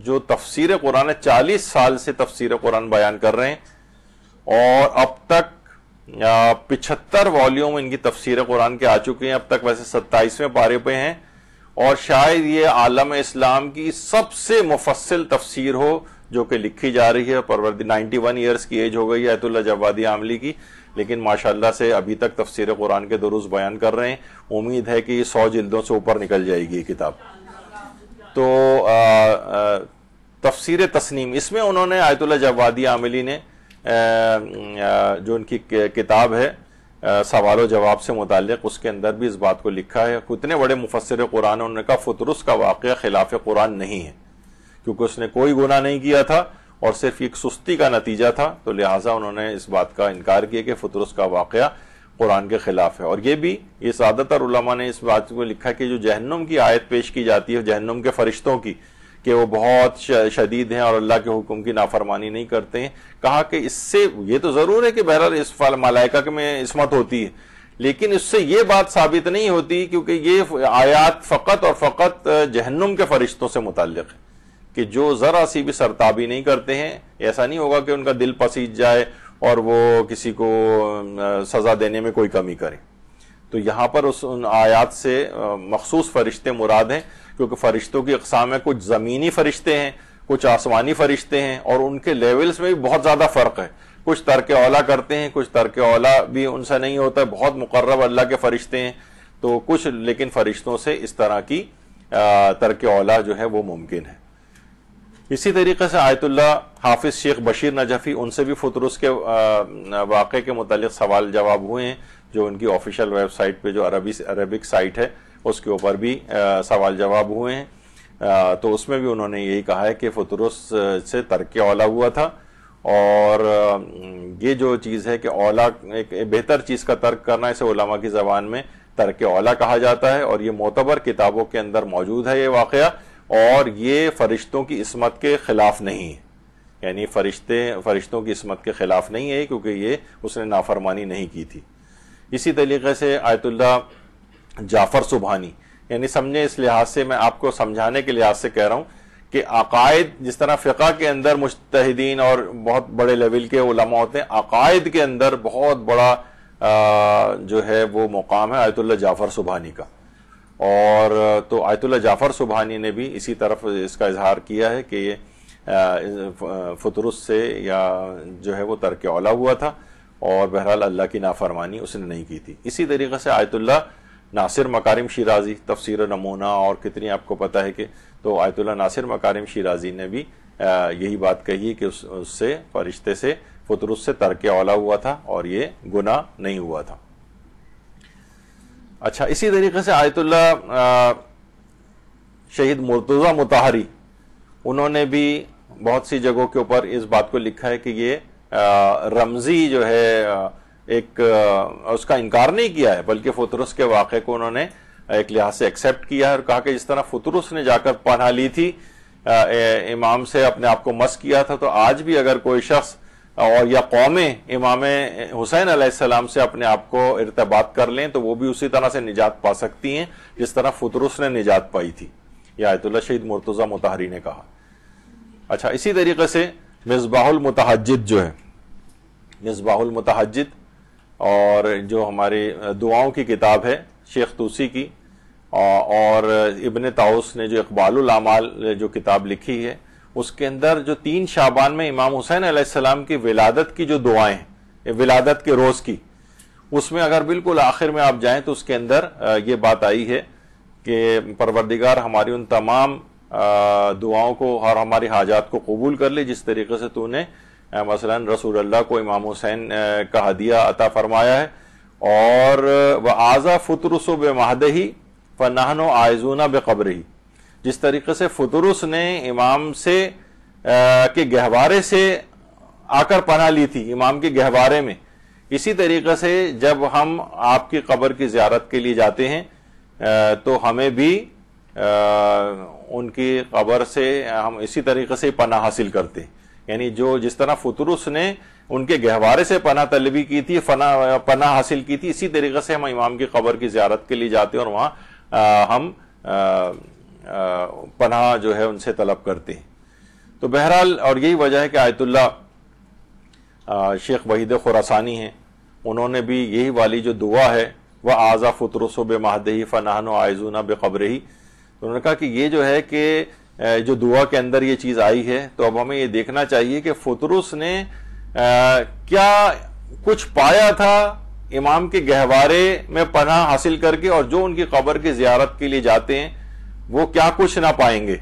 جو تفسیر قرآن ہے 40 سال سے تفسیر قرآن بیان کر رہے ہیں، اور اب تک 75 والیوم ان کی تفسیر قرآن کے آ چکے ہیں، اب تک ویسے 27ویں پارے پہ ہیں، اور شاید یہ عالم اسلام کی سب سے مفصل تفسیر ہو جو کہ لکھی جا رہی ہے۔ 91 ایئرز کی ایج ہو گئی ہے آیت اللہ جوادی عاملی کی، لیکن ماشاءاللہ سے ابھی تک تفسیر قرآن کے دروس بیان کر رہے ہیں۔ امید ہے کہ یہ 100 جلدوں سے اوپر نکل جائے گی یہ کتاب۔ تو تفسیر تسنیم، اس میں انہوں نے آیت اللہ جوادی عاملی نے جو ان کی کتاب ہے سوال و جواب سے متعلق، اس کے اندر بھی اس بات کو لکھا ہے۔ اتنے بڑے مفسر قرآن، انہوں نے کہا فطرس کا واقعہ خلاف قرآن نہیں ہے، کیونکہ اس نے کوئی گناہ نہیں کیا تھا اور صرف ایک سستی کا نتیجہ تھا، تو لہٰذا انہوں نے اس بات کا انکار کیا کہ فطرس کا واقعہ قرآن کے خلاف ہے۔ اور یہ زیادہ تر علماء نے اس بات کو لکھا کہ جو جہنم کی آیت پیش کی جاتی ہے جہنم کے فرشتوں کی، کہ وہ بہت شدید ہیں اور اللہ کے حکم کی نافرمانی نہیں کرتے ہیں، کہا کہ اس سے یہ تو ضرور ہے کہ بہرحال اس ملائکہ میں عصمت ہوتی ہے، لیکن اس سے یہ بات ثابت نہیں ہوتی، کیونکہ یہ آیات فقط اور فقط جہنم کے فرشتوں سے متعلق ہے، کہ جو ذرا سی بھی سرتابی نہیں کرتے ہیں، ایسا نہیں ہوگا کہ ان کا دل پسیج جائے اور وہ کسی کو سزا دینے میں کوئی کمی کرے۔ تو یہاں پر ان آیات سے مخصوص فرشتے مراد ہیں، کیونکہ فرشتوں کی اقسام میں کچھ زمینی فرشتے ہیں، کچھ آسمانی فرشتے ہیں، اور ان کے لیولز میں بھی بہت زیادہ فرق ہے۔ کچھ ترک اولا کرتے ہیں، کچھ ترک اولا بھی ان سے نہیں ہوتا ہے، بہت مقرب اللہ کے فرشتے ہیں، تو کچھ لیکن فرشتوں سے اس طرح کی ترک اولا جو ہے وہ ممکن ہے۔ اسی طریقے سے آیت اللہ حافظ شیخ بشیر نجفی، ان سے بھی فطرس کے واقعے کے متعلق سوال جواب ہوئے ہیں، جو ان کی آفیشیل ویب سائٹ پہ جو عربک سائٹ ہے اس کے اوپر بھی سوال جواب ہوئے ہیں۔ تو اس میں بھی انہوں نے یہی کہا ہے کہ فطرس سے ترک اولا ہوا تھا، اور یہ جو چیز ہے کہ اولا ایک بہتر چیز کا ترک کرنا، اسے علماء کی زبان میں ترک اولا کہا جاتا ہے، اور یہ معتبر کتابوں کے اندر موجود ہے یہ واقعہ، اور یہ فرشتوں کی عصمت کے خلاف نہیں ہے، یعنی فرشتوں کی عصمت کے خلاف نہیں ہے، کیونکہ یہ اس نے نافرمانی نہیں کی تھی۔ اسی طریقے سے آیت اللہ جعفر سبحانی، یعنی سمجھیں اس لحاظ سے، میں آپ کو سمجھانے کے لحاظ سے کہہ رہا ہوں کہ عقائد جس طرح فقہ کے اندر مجتہدین اور بہت بڑے لیول کے علماء ہوتے ہیں، عقائد کے اندر بہت بڑا جو ہے وہ مقام ہے آیت اللہ جعفر سبحانی کا، اور تو آیت اللہ جعفر سبحانی نے بھی اسی طرف اس کا اظہار کیا ہے کہ یہ فطرس سے یا جو ہے وہ ترک اولا ہوا تھا، اور بہرحال اللہ کی نافرمانی اس نے نہیں کی تھی۔ اسی طریقے سے آیت اللہ ناصر مکارم شیرازی، تفسیر نمونہ اور کتنی آپ کو پتہ ہے کہ، تو آیت اللہ ناصر مکارم شیرازی نے بھی یہی بات کہی کہ اس سے فرشتے سے فطرس سے ترک اولا ہوا تھا اور یہ گناہ نہیں ہوا تھا۔ اچھا، اسی طریقے سے آیت اللہ شہید مرتضی مطہری، انہوں نے بھی بہت سی جگہوں کے اوپر اس بات کو لکھا ہے کہ یہ رمزی جو ہے ایک اس کا انکار نہیں کیا ہے، بلکہ فطرس کے واقعے کو انہوں نے ایک لحاظ سے ایکسیپٹ کیا ہے، اور کہا کہ جس طرح فطرس نے جا کر پناہ لی تھی امام سے، اپنے آپ کو مس کیا تھا، تو آج بھی اگر کوئی شخص اور یا قومیں امام حسین علیہ السلام سے اپنے آپ کو ارتباط کر لیں تو وہ بھی اسی طرح سے نجات پا سکتی ہیں جس طرح فطرس نے نجات پائی تھی، یہ آیت اللہ شہید مرتضی مطہری نے کہا۔ اچھا، اسی طریقے سے مصباح المتحجد جو ہے، مصباح المتحجد اور جو ہماری دعاؤں کی کتاب ہے شیخ طوسی کی، اور ابن طاؤس نے جو اقبال الاعمال جو کتاب لکھی ہے، اس کے اندر جو 3 شعبان میں امام حسین علیہ السلام کی ولادت کی جو دعائیں ہیں، ولادت کے روز کی، اس میں اگر بالکل آخر میں آپ جائیں تو اس کے اندر یہ بات آئی ہے کہ پروردگار ہماری ان تمام دعاؤں کو اور ہماری حاجات کو قبول کر لے، جس طریقے سے تو نے مثلا رسول اللہ کو امام حسین کا ہدیہ عطا فرمایا ہے، اور وَآذَا فُطْرُسُ بِمَهْدِهِ فَنَحْنُ عَائِذُونَ بِقَبْرِهِ، جس طریقے سے فطرس نے امام سے کے گہوارے سے آ کر پناہ لی تھی، امام کے گہوارے میں، اسی طریقے سے جب ہم آپ کی قبر کی زیارت کے لیے جاتے ہیں تو ہمیں بھی ان کی قبر سے ہم اسی طریقے سے پناہ حاصل کرتے ہیں، یعنی جس طرح فطرس نے ان کے گہوارے سے پناہ طلبی کی تھی، پناہ حاصل کی تھی، اسی طریقے سے ہم امام کی قبر کی زیارت کے لیے جاتے ہیں اور وہاں ہم پناہ جو ہے ان سے طلب کرتے ہیں۔ تو بہرحال، اور یہی وجہ ہے کہ آیت اللہ شیخ وحید خراسانی ہیں، انہوں نے بھی یہی والی جو دعا ہے وَآذَا فُطْرُسُ بِمَهْدِهِ فَنَحْنُ عَائِذُونَ بِقَبْرِهِ، تو انہوں نے کہا کہ یہ جو ہے کہ جو دعا کے اندر یہ چیز آئی ہے، تو اب ہمیں یہ دیکھنا چاہیے کہ فطرس نے کیا کچھ پایا تھا امام کے گہوارے میں پناہ حاصل کر کے، اور جو ان کی قبر کی زیارت کے لیے جاتے ہیں وہ کیا کچھ نہ پائیں گے،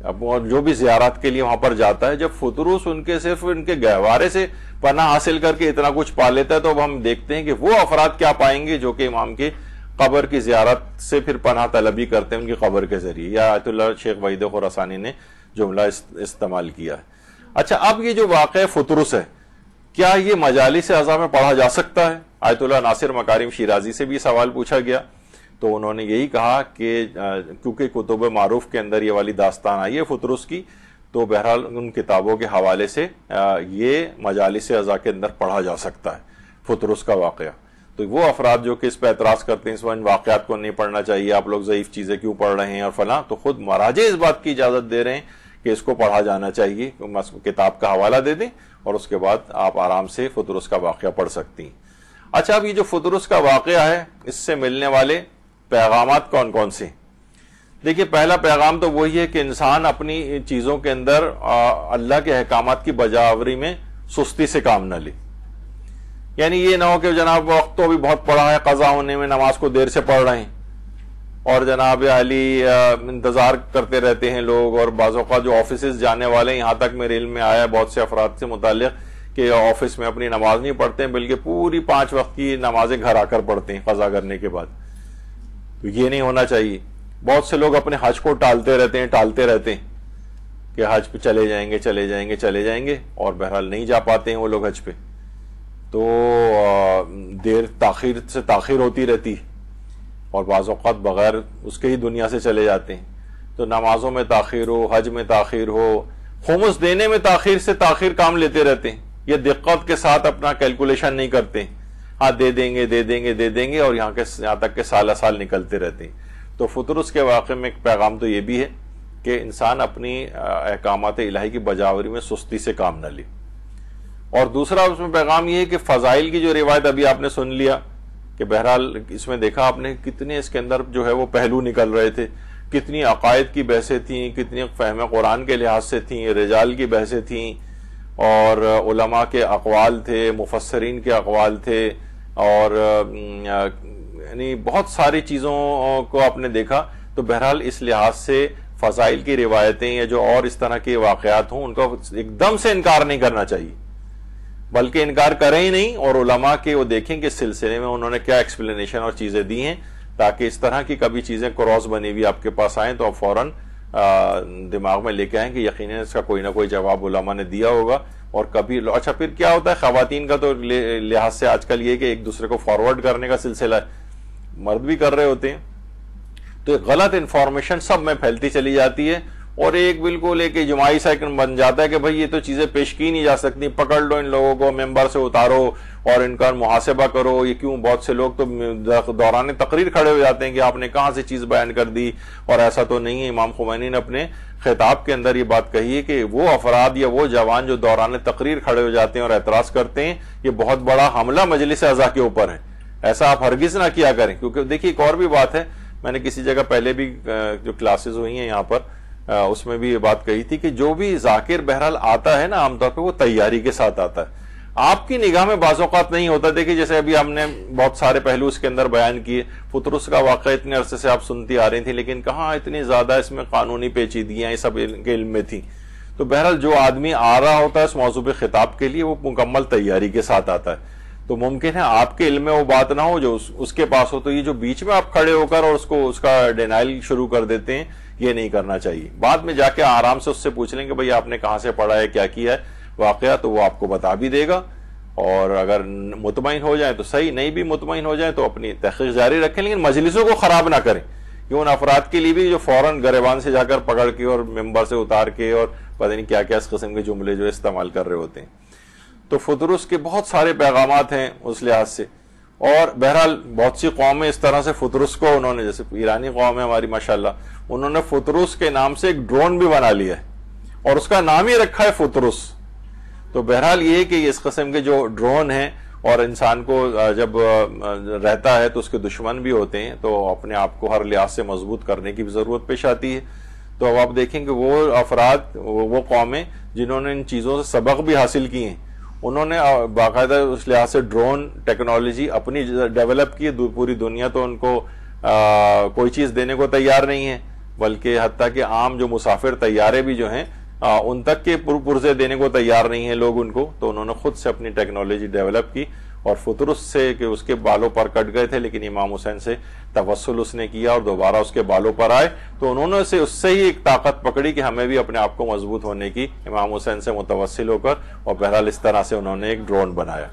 اب جو بھی زیارت کے لیے وہاں پر جاتا ہے، جب فطرس ان کے صرف ان کے گہوارے سے پناہ حاصل کر کے اتنا کچھ پا لیتا ہے، تو اب ہم دیکھتے ہیں کہ وہ افراد کیا پائیں گے جو کہ امام کے قبر کی زیارت سے پھر پناہ طلبی کرتے ہیں ان کی قبر کے ذریعے۔ یا آیت اللہ شیخ وحید خراسانی نے جملہ استعمال کیا ہے۔ اچھا، اب یہ جو واقعہ فطرس ہے، کیا یہ مجالس اعضاء میں پڑھا جا سکتا ہے؟ آیت اللہ ناصر مکارم شیرازی سے بھی سوال پوچھا گیا، تو انہوں نے یہی کہا کہ کیونکہ کتب معروف کے اندر یہ والی داستان آئی ہے فطرس کی، تو بہرحال ان کتابوں کے حوالے سے یہ مجالس اعضاء کے اندر پڑھا جا سکتا ہے فطرس کا واقعہ۔ تو وہ افراد جو کہ اس پہ اعتراض کرتے ہیں، اس ان واقعات کو نہیں پڑھنا چاہیے، آپ لوگ ضعیف چیزیں کیوں پڑھ رہے ہیں اور فلاں، تو خود مراجع اس بات کی اجازت دے رہے ہیں کہ اس کو پڑھا جانا چاہیے، کتاب کا حوالہ دے دیں اور اس کے بعد آپ آرام سے فطرس کا واقعہ پڑھ سکتی ہیں۔ اچھا، اب یہ جو فطرس کا واقعہ ہے، اس سے ملنے والے پیغامات کون کون سے؟ دیکھیے، پہلا پیغام تو وہی ہے کہ انسان اپنی چیزوں کے اندر اللہ کے احکامات کی بجاوری میں سستی سے کام نہ لے، یعنی یہ نہ ہو کہ جناب وقت تو بھی بہت پڑا ہے، قضا ہونے میں نماز کو دیر سے پڑھ رہے ہیں، اور جناب علی انتظار کرتے رہتے ہیں لوگ، اور بعض اوقات جو آفیسز جانے والے ہیں، یہاں تک میرے علم میں آیا ہے بہت سے افراد سے متعلق کہ آفس میں اپنی نماز نہیں پڑھتے ہیں، بلکہ پوری 5 وقت کی نمازیں گھر آ کر پڑھتے ہیں قضا کرنے کے بعد۔ تو یہ نہیں ہونا چاہیے۔ بہت سے لوگ اپنے حج کو ٹالتے رہتے ہیں کہ حج پہ چلے جائیں گے، اور بہرحال نہیں جا پاتے ہیں وہ لوگ حج پہ، تو دیر تاخیر سے تاخیر ہوتی رہتی، اور بعض اوقات بغیر اس کے ہی دنیا سے چلے جاتے ہیں. تو نمازوں میں تاخیر ہو، حج میں تاخیر ہو، خمس دینے میں تاخیر سے تاخیر کام لیتے رہتے ہیں. یہ دقت کے ساتھ اپنا کیلکولیشن نہیں کرتے، ہاں دے دیں گے دے دیں گے دے دیں گے، اور یہاں تک کہ سالہ سال نکلتے رہتے ہیں. تو فطرس کے واقعے میں ایک پیغام تو یہ بھی ہے کہ انسان اپنی احکامات الہی کی بجاوری میں سستی سے کام نہ لے. اور دوسرا اس میں پیغام یہ ہے کہ فضائل کی جو روایت ابھی آپ نے سن لیا کہ بہرحال اس میں دیکھا آپ نے کتنے اس کے اندر جو ہے وہ پہلو نکل رہے تھے، کتنی عقائد کی بحثیں تھیں، کتنی فہم قرآن کے لحاظ سے تھیں، رجال کی بحثیں تھیں، اور علماء کے اقوال تھے، مفسرین کے اقوال تھے، اور یعنی بہت ساری چیزوں کو آپ نے دیکھا. تو بہرحال اس لحاظ سے فضائل کی روایتیں یا جو اور اس طرح کے واقعات ہوں ان کا ایک دم سے انکار نہیں کرنا چاہیے، بلکہ انکار کریں ہی نہیں، اور علماء کے وہ دیکھیں کہ اس سلسلے میں انہوں نے کیا ایکسپلینیشن اور چیزیں دی ہیں، تاکہ اس طرح کی کبھی چیزیں کراس بنی ہوئی آپ کے پاس آئیں تو آپ فوراً دماغ میں لے کے آئیں کہ یقیناً اس کا کوئی نہ کوئی جواب علماء نے دیا ہوگا. اور کبھی اچھا پھر کیا ہوتا ہے خواتین کا تو لحاظ سے آج کل یہ کہ ایک دوسرے کو فارورڈ کرنے کا سلسلہ ہے، مرد بھی کر رہے ہوتے ہیں، تو ایک غلط انفارمیشن سب میں پھیلتی چلی جاتی ہے، اور ایک بالکل ایک اجماعی سا بن جاتا ہے کہ بھئی یہ تو چیزیں پیش کی نہیں جا سکتی، پکڑ لو ان لوگوں کو، ممبر سے اتارو اور ان کا محاسبہ کرو. یہ کیوں بہت سے لوگ تو دوران تقریر کھڑے ہو جاتے ہیں کہ آپ نے کہاں سے چیز بیان کر دی، اور ایسا تو نہیں ہے. امام خمینی نے اپنے خطاب کے اندر یہ بات کہی ہے کہ وہ افراد یا وہ جوان جو دوران تقریر کھڑے ہو جاتے ہیں اور اعتراض کرتے ہیں، یہ بہت بڑا حملہ مجلس اعضاء کے اوپر ہے. ایسا آپ ہرگز نہ کیا کریں. کیونکہ دیکھیے ایک اور بھی بات ہے، میں نے کسی جگہ پہلے بھی جو کلاسز ہوئی ہیں یہاں پر اس میں بھی یہ بات کہی تھی کہ جو بھی ذاکر بہرحال آتا ہے نا عام طور پہ وہ تیاری کے ساتھ آتا ہے. آپ کی نگاہ میں بعض اوقات نہیں ہوتا. دیکھیے جیسے ابھی ہم نے بہت سارے پہلو اس کے اندر بیان کیے، فطرس کا واقعہ اتنے عرصے سے آپ سنتی آ رہی تھی، لیکن کہاں اتنی زیادہ اس میں قانونی پیچیدگیاں یہ سب ان کے علم میں تھیں. تو بہرحال جو آدمی آ رہا ہوتا ہے اس موضوع پہ خطاب کے لیے وہ مکمل تیاری کے ساتھ آتا ہے. تو ممکن ہے آپ کے علم میں وہ بات نہ ہو جو اس کے پاس ہو. تو یہ جو بیچ میں آپ کھڑے ہو کر اور اس کا ڈینائل شروع کر دیتے ہیں، یہ نہیں کرنا چاہیے. بعد میں جا کے آرام سے اس سے پوچھ لیں کہ بھئی آپ نے کہاں سے پڑھا ہے، کیا کیا ہے واقعہ، تو وہ آپ کو بتا بھی دے گا. اور اگر مطمئن ہو جائیں تو صحیح، نہیں بھی مطمئن ہو جائیں تو اپنی تحقیق جاری رکھیں، لیکن مجلسوں کو خراب نہ کریں. کہ ان افراد کے لیے بھی جو فوراً گریبان سے جا کر پکڑ کے اور ممبر سے اتار کے اور پتہ نہیں کیا کیا اس قسم کے جملے جو استعمال کر رہے ہوتے ہیں. تو فطرس کے بہت سارے پیغامات ہیں اس لحاظ سے. اور بہرحال بہت سی قومیں اس طرح سے فطرس کو انہوں نے، جیسے ایرانی قوم ہے ہماری ماشاءاللہ، انہوں نے فطرس کے نام سے ایک ڈرون بھی بنا لیا ہے اور اس کا نام ہی رکھا ہے فطرس. تو بہرحال یہ کہ اس قسم کے جو ڈرون ہیں، اور انسان کو جب رہتا ہے تو اس کے دشمن بھی ہوتے ہیں، تو اپنے آپ کو ہر لحاظ سے مضبوط کرنے کی بھی ضرورت پیش آتی ہے. تو اب آپ دیکھیں کہ وہ افراد، وہ قومیں جنہوں نے ان چیزوں سے سبق بھی حاصل کیے ہیں، انہوں نے باقاعدہ اس لحاظ سے ڈرون ٹیکنالوجی اپنی ڈیولپ کی. پوری دنیا تو ان کو کوئی چیز دینے کو تیار نہیں ہے، بلکہ حتیٰ کہ عام جو مسافر طیارے بھی جو ہیں ان تک کے پرزے دینے کو تیار نہیں ہیں لوگ ان کو. تو انہوں نے خود سے اپنی ٹیکنالوجی ڈیولپ کی، اور فطرس سے کہ اس کے بالوں پر کٹ گئے تھے لیکن امام حسین سے توسل اس نے کیا اور دوبارہ اس کے بالوں پر آئے. تو انہوں نے اس سے ہی ایک طاقت پکڑی کہ ہمیں بھی اپنے آپ کو مضبوط ہونے کی، امام حسین سے متوسل ہو کر. اور بہرحال اس طرح سے انہوں نے ایک ڈرون بنایا.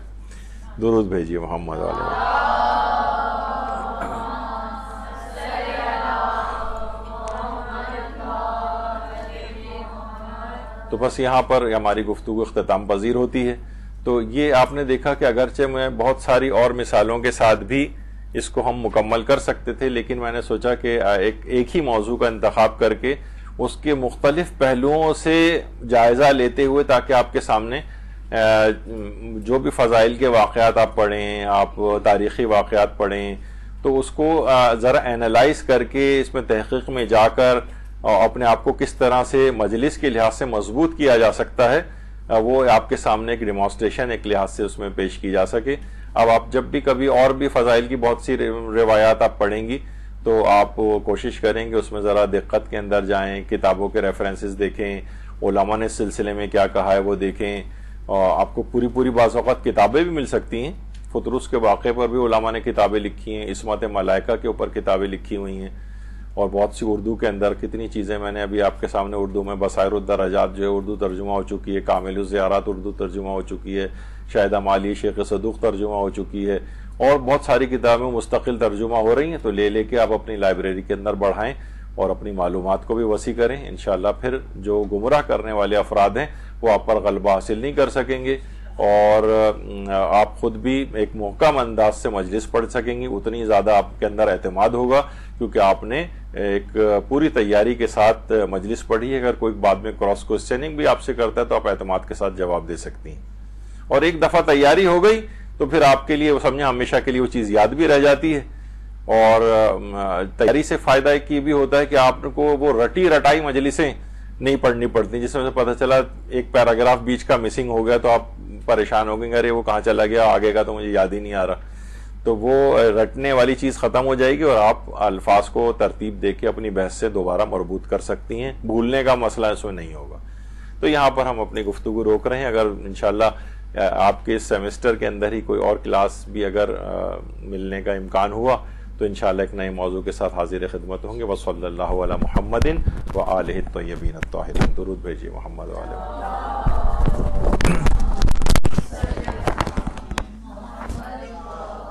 درود بھیجیے محمد علیہ. تو بس یہاں پر ہماری گفتگو اختتام پذیر ہوتی ہے. تو یہ آپ نے دیکھا کہ اگرچہ میں بہت ساری اور مثالوں کے ساتھ بھی اس کو ہم مکمل کر سکتے تھے، لیکن میں نے سوچا کہ ایک ہی موضوع کا انتخاب کر کے اس کے مختلف پہلوؤں سے جائزہ لیتے ہوئے، تاکہ آپ کے سامنے جو بھی فضائل کے واقعات آپ پڑھیں، آپ تاریخی واقعات پڑھیں، تو اس کو ذرا اینالائز کر کے اس میں تحقیق میں جا کر اپنے آپ کو کس طرح سے مجلس کے لحاظ سے مضبوط کیا جا سکتا ہے، وہ آپ کے سامنے ایک ڈیمانسٹریشن ایک لحاظ سے اس میں پیش کی جا سکے. اب آپ جب بھی کبھی اور بھی فضائل کی بہت سی روایات آپ پڑھیں گی تو آپ کوشش کریں کہ اس میں ذرا دقت کے اندر جائیں، کتابوں کے ریفرنسز دیکھیں، علماء نے اس سلسلے میں کیا کہا ہے وہ دیکھیں. اور آپ کو پوری بعض اوقات کتابیں بھی مل سکتی ہیں. فطرس کے واقعے پر بھی علماء نے کتابیں لکھی ہیں، عصمت ملائکہ کے اوپر کتابیں لکھی ہوئی ہیں، اور بہت سی اردو کے اندر کتنی چیزیں میں نے ابھی آپ کے سامنے اردو میں بصائر الدرجات جو ہے اردو ترجمہ ہو چکی ہے، کامل الزیارات اردو ترجمہ ہو چکی ہے، شاہدہ مالی شیخ صدوق ترجمہ ہو چکی ہے، اور بہت ساری کتابیں مستقل ترجمہ ہو رہی ہیں، تو لے کے آپ اپنی لائبریری کے اندر بڑھائیں اور اپنی معلومات کو بھی وسیع کریں. انشاءاللہ پھر جو گمراہ کرنے والے افراد ہیں وہ آپ پر غلبہ حاصل نہیں کر سکیں گے، اور آپ خود بھی ایک محکم انداز سے مجلس پڑھ سکیں گے. اتنی زیادہ آپ کے اندر اعتماد ہوگا کیونکہ آپ نے ایک پوری تیاری کے ساتھ مجلس پڑھی ہے. اگر کوئی بعد میں کراس کوسچننگ بھی آپ سے کرتا ہے تو آپ اعتماد کے ساتھ جواب دے سکتی ہیں. اور ایک دفعہ تیاری ہو گئی تو پھر آپ کے لیے وہ سمجھیں ہمیشہ کے لیے وہ چیز یاد بھی رہ جاتی ہے. اور تیاری سے فائدہ ایک یہ بھی ہوتا ہے کہ آپ کو وہ رٹی رٹائی مجلسیں نہیں پڑھنی پڑتی، جس میں سے پتہ چلا ایک پیراگراف بیچ کا مسنگ ہو گیا تو آپ پریشان ہو گئے، ارے وہ کہاں چلا گیا، آگے کا تو مجھے یاد ہی نہیں آ رہا. تو وہ رٹنے والی چیز ختم ہو جائے گی اور آپ الفاظ کو ترتیب دے کے اپنی بحث سے دوبارہ مربوط کر سکتی ہیں. بھولنے کا مسئلہ اس میں نہیں ہوگا. تو یہاں پر ہم اپنی گفتگو روک رہے ہیں. اگر انشاءاللہ آپ کے اس سیمسٹر کے اندر ہی کوئی اور کلاس بھی اگر ملنے کا امکان ہوا تو انشاءاللہ ایک نئے موضوع کے ساتھ حاضر خدمت ہوں گے. وصلی اللہ علی محمد وآلہ الطیبین الطاہرین. درود بھیجیے محمد وآلہ محمد.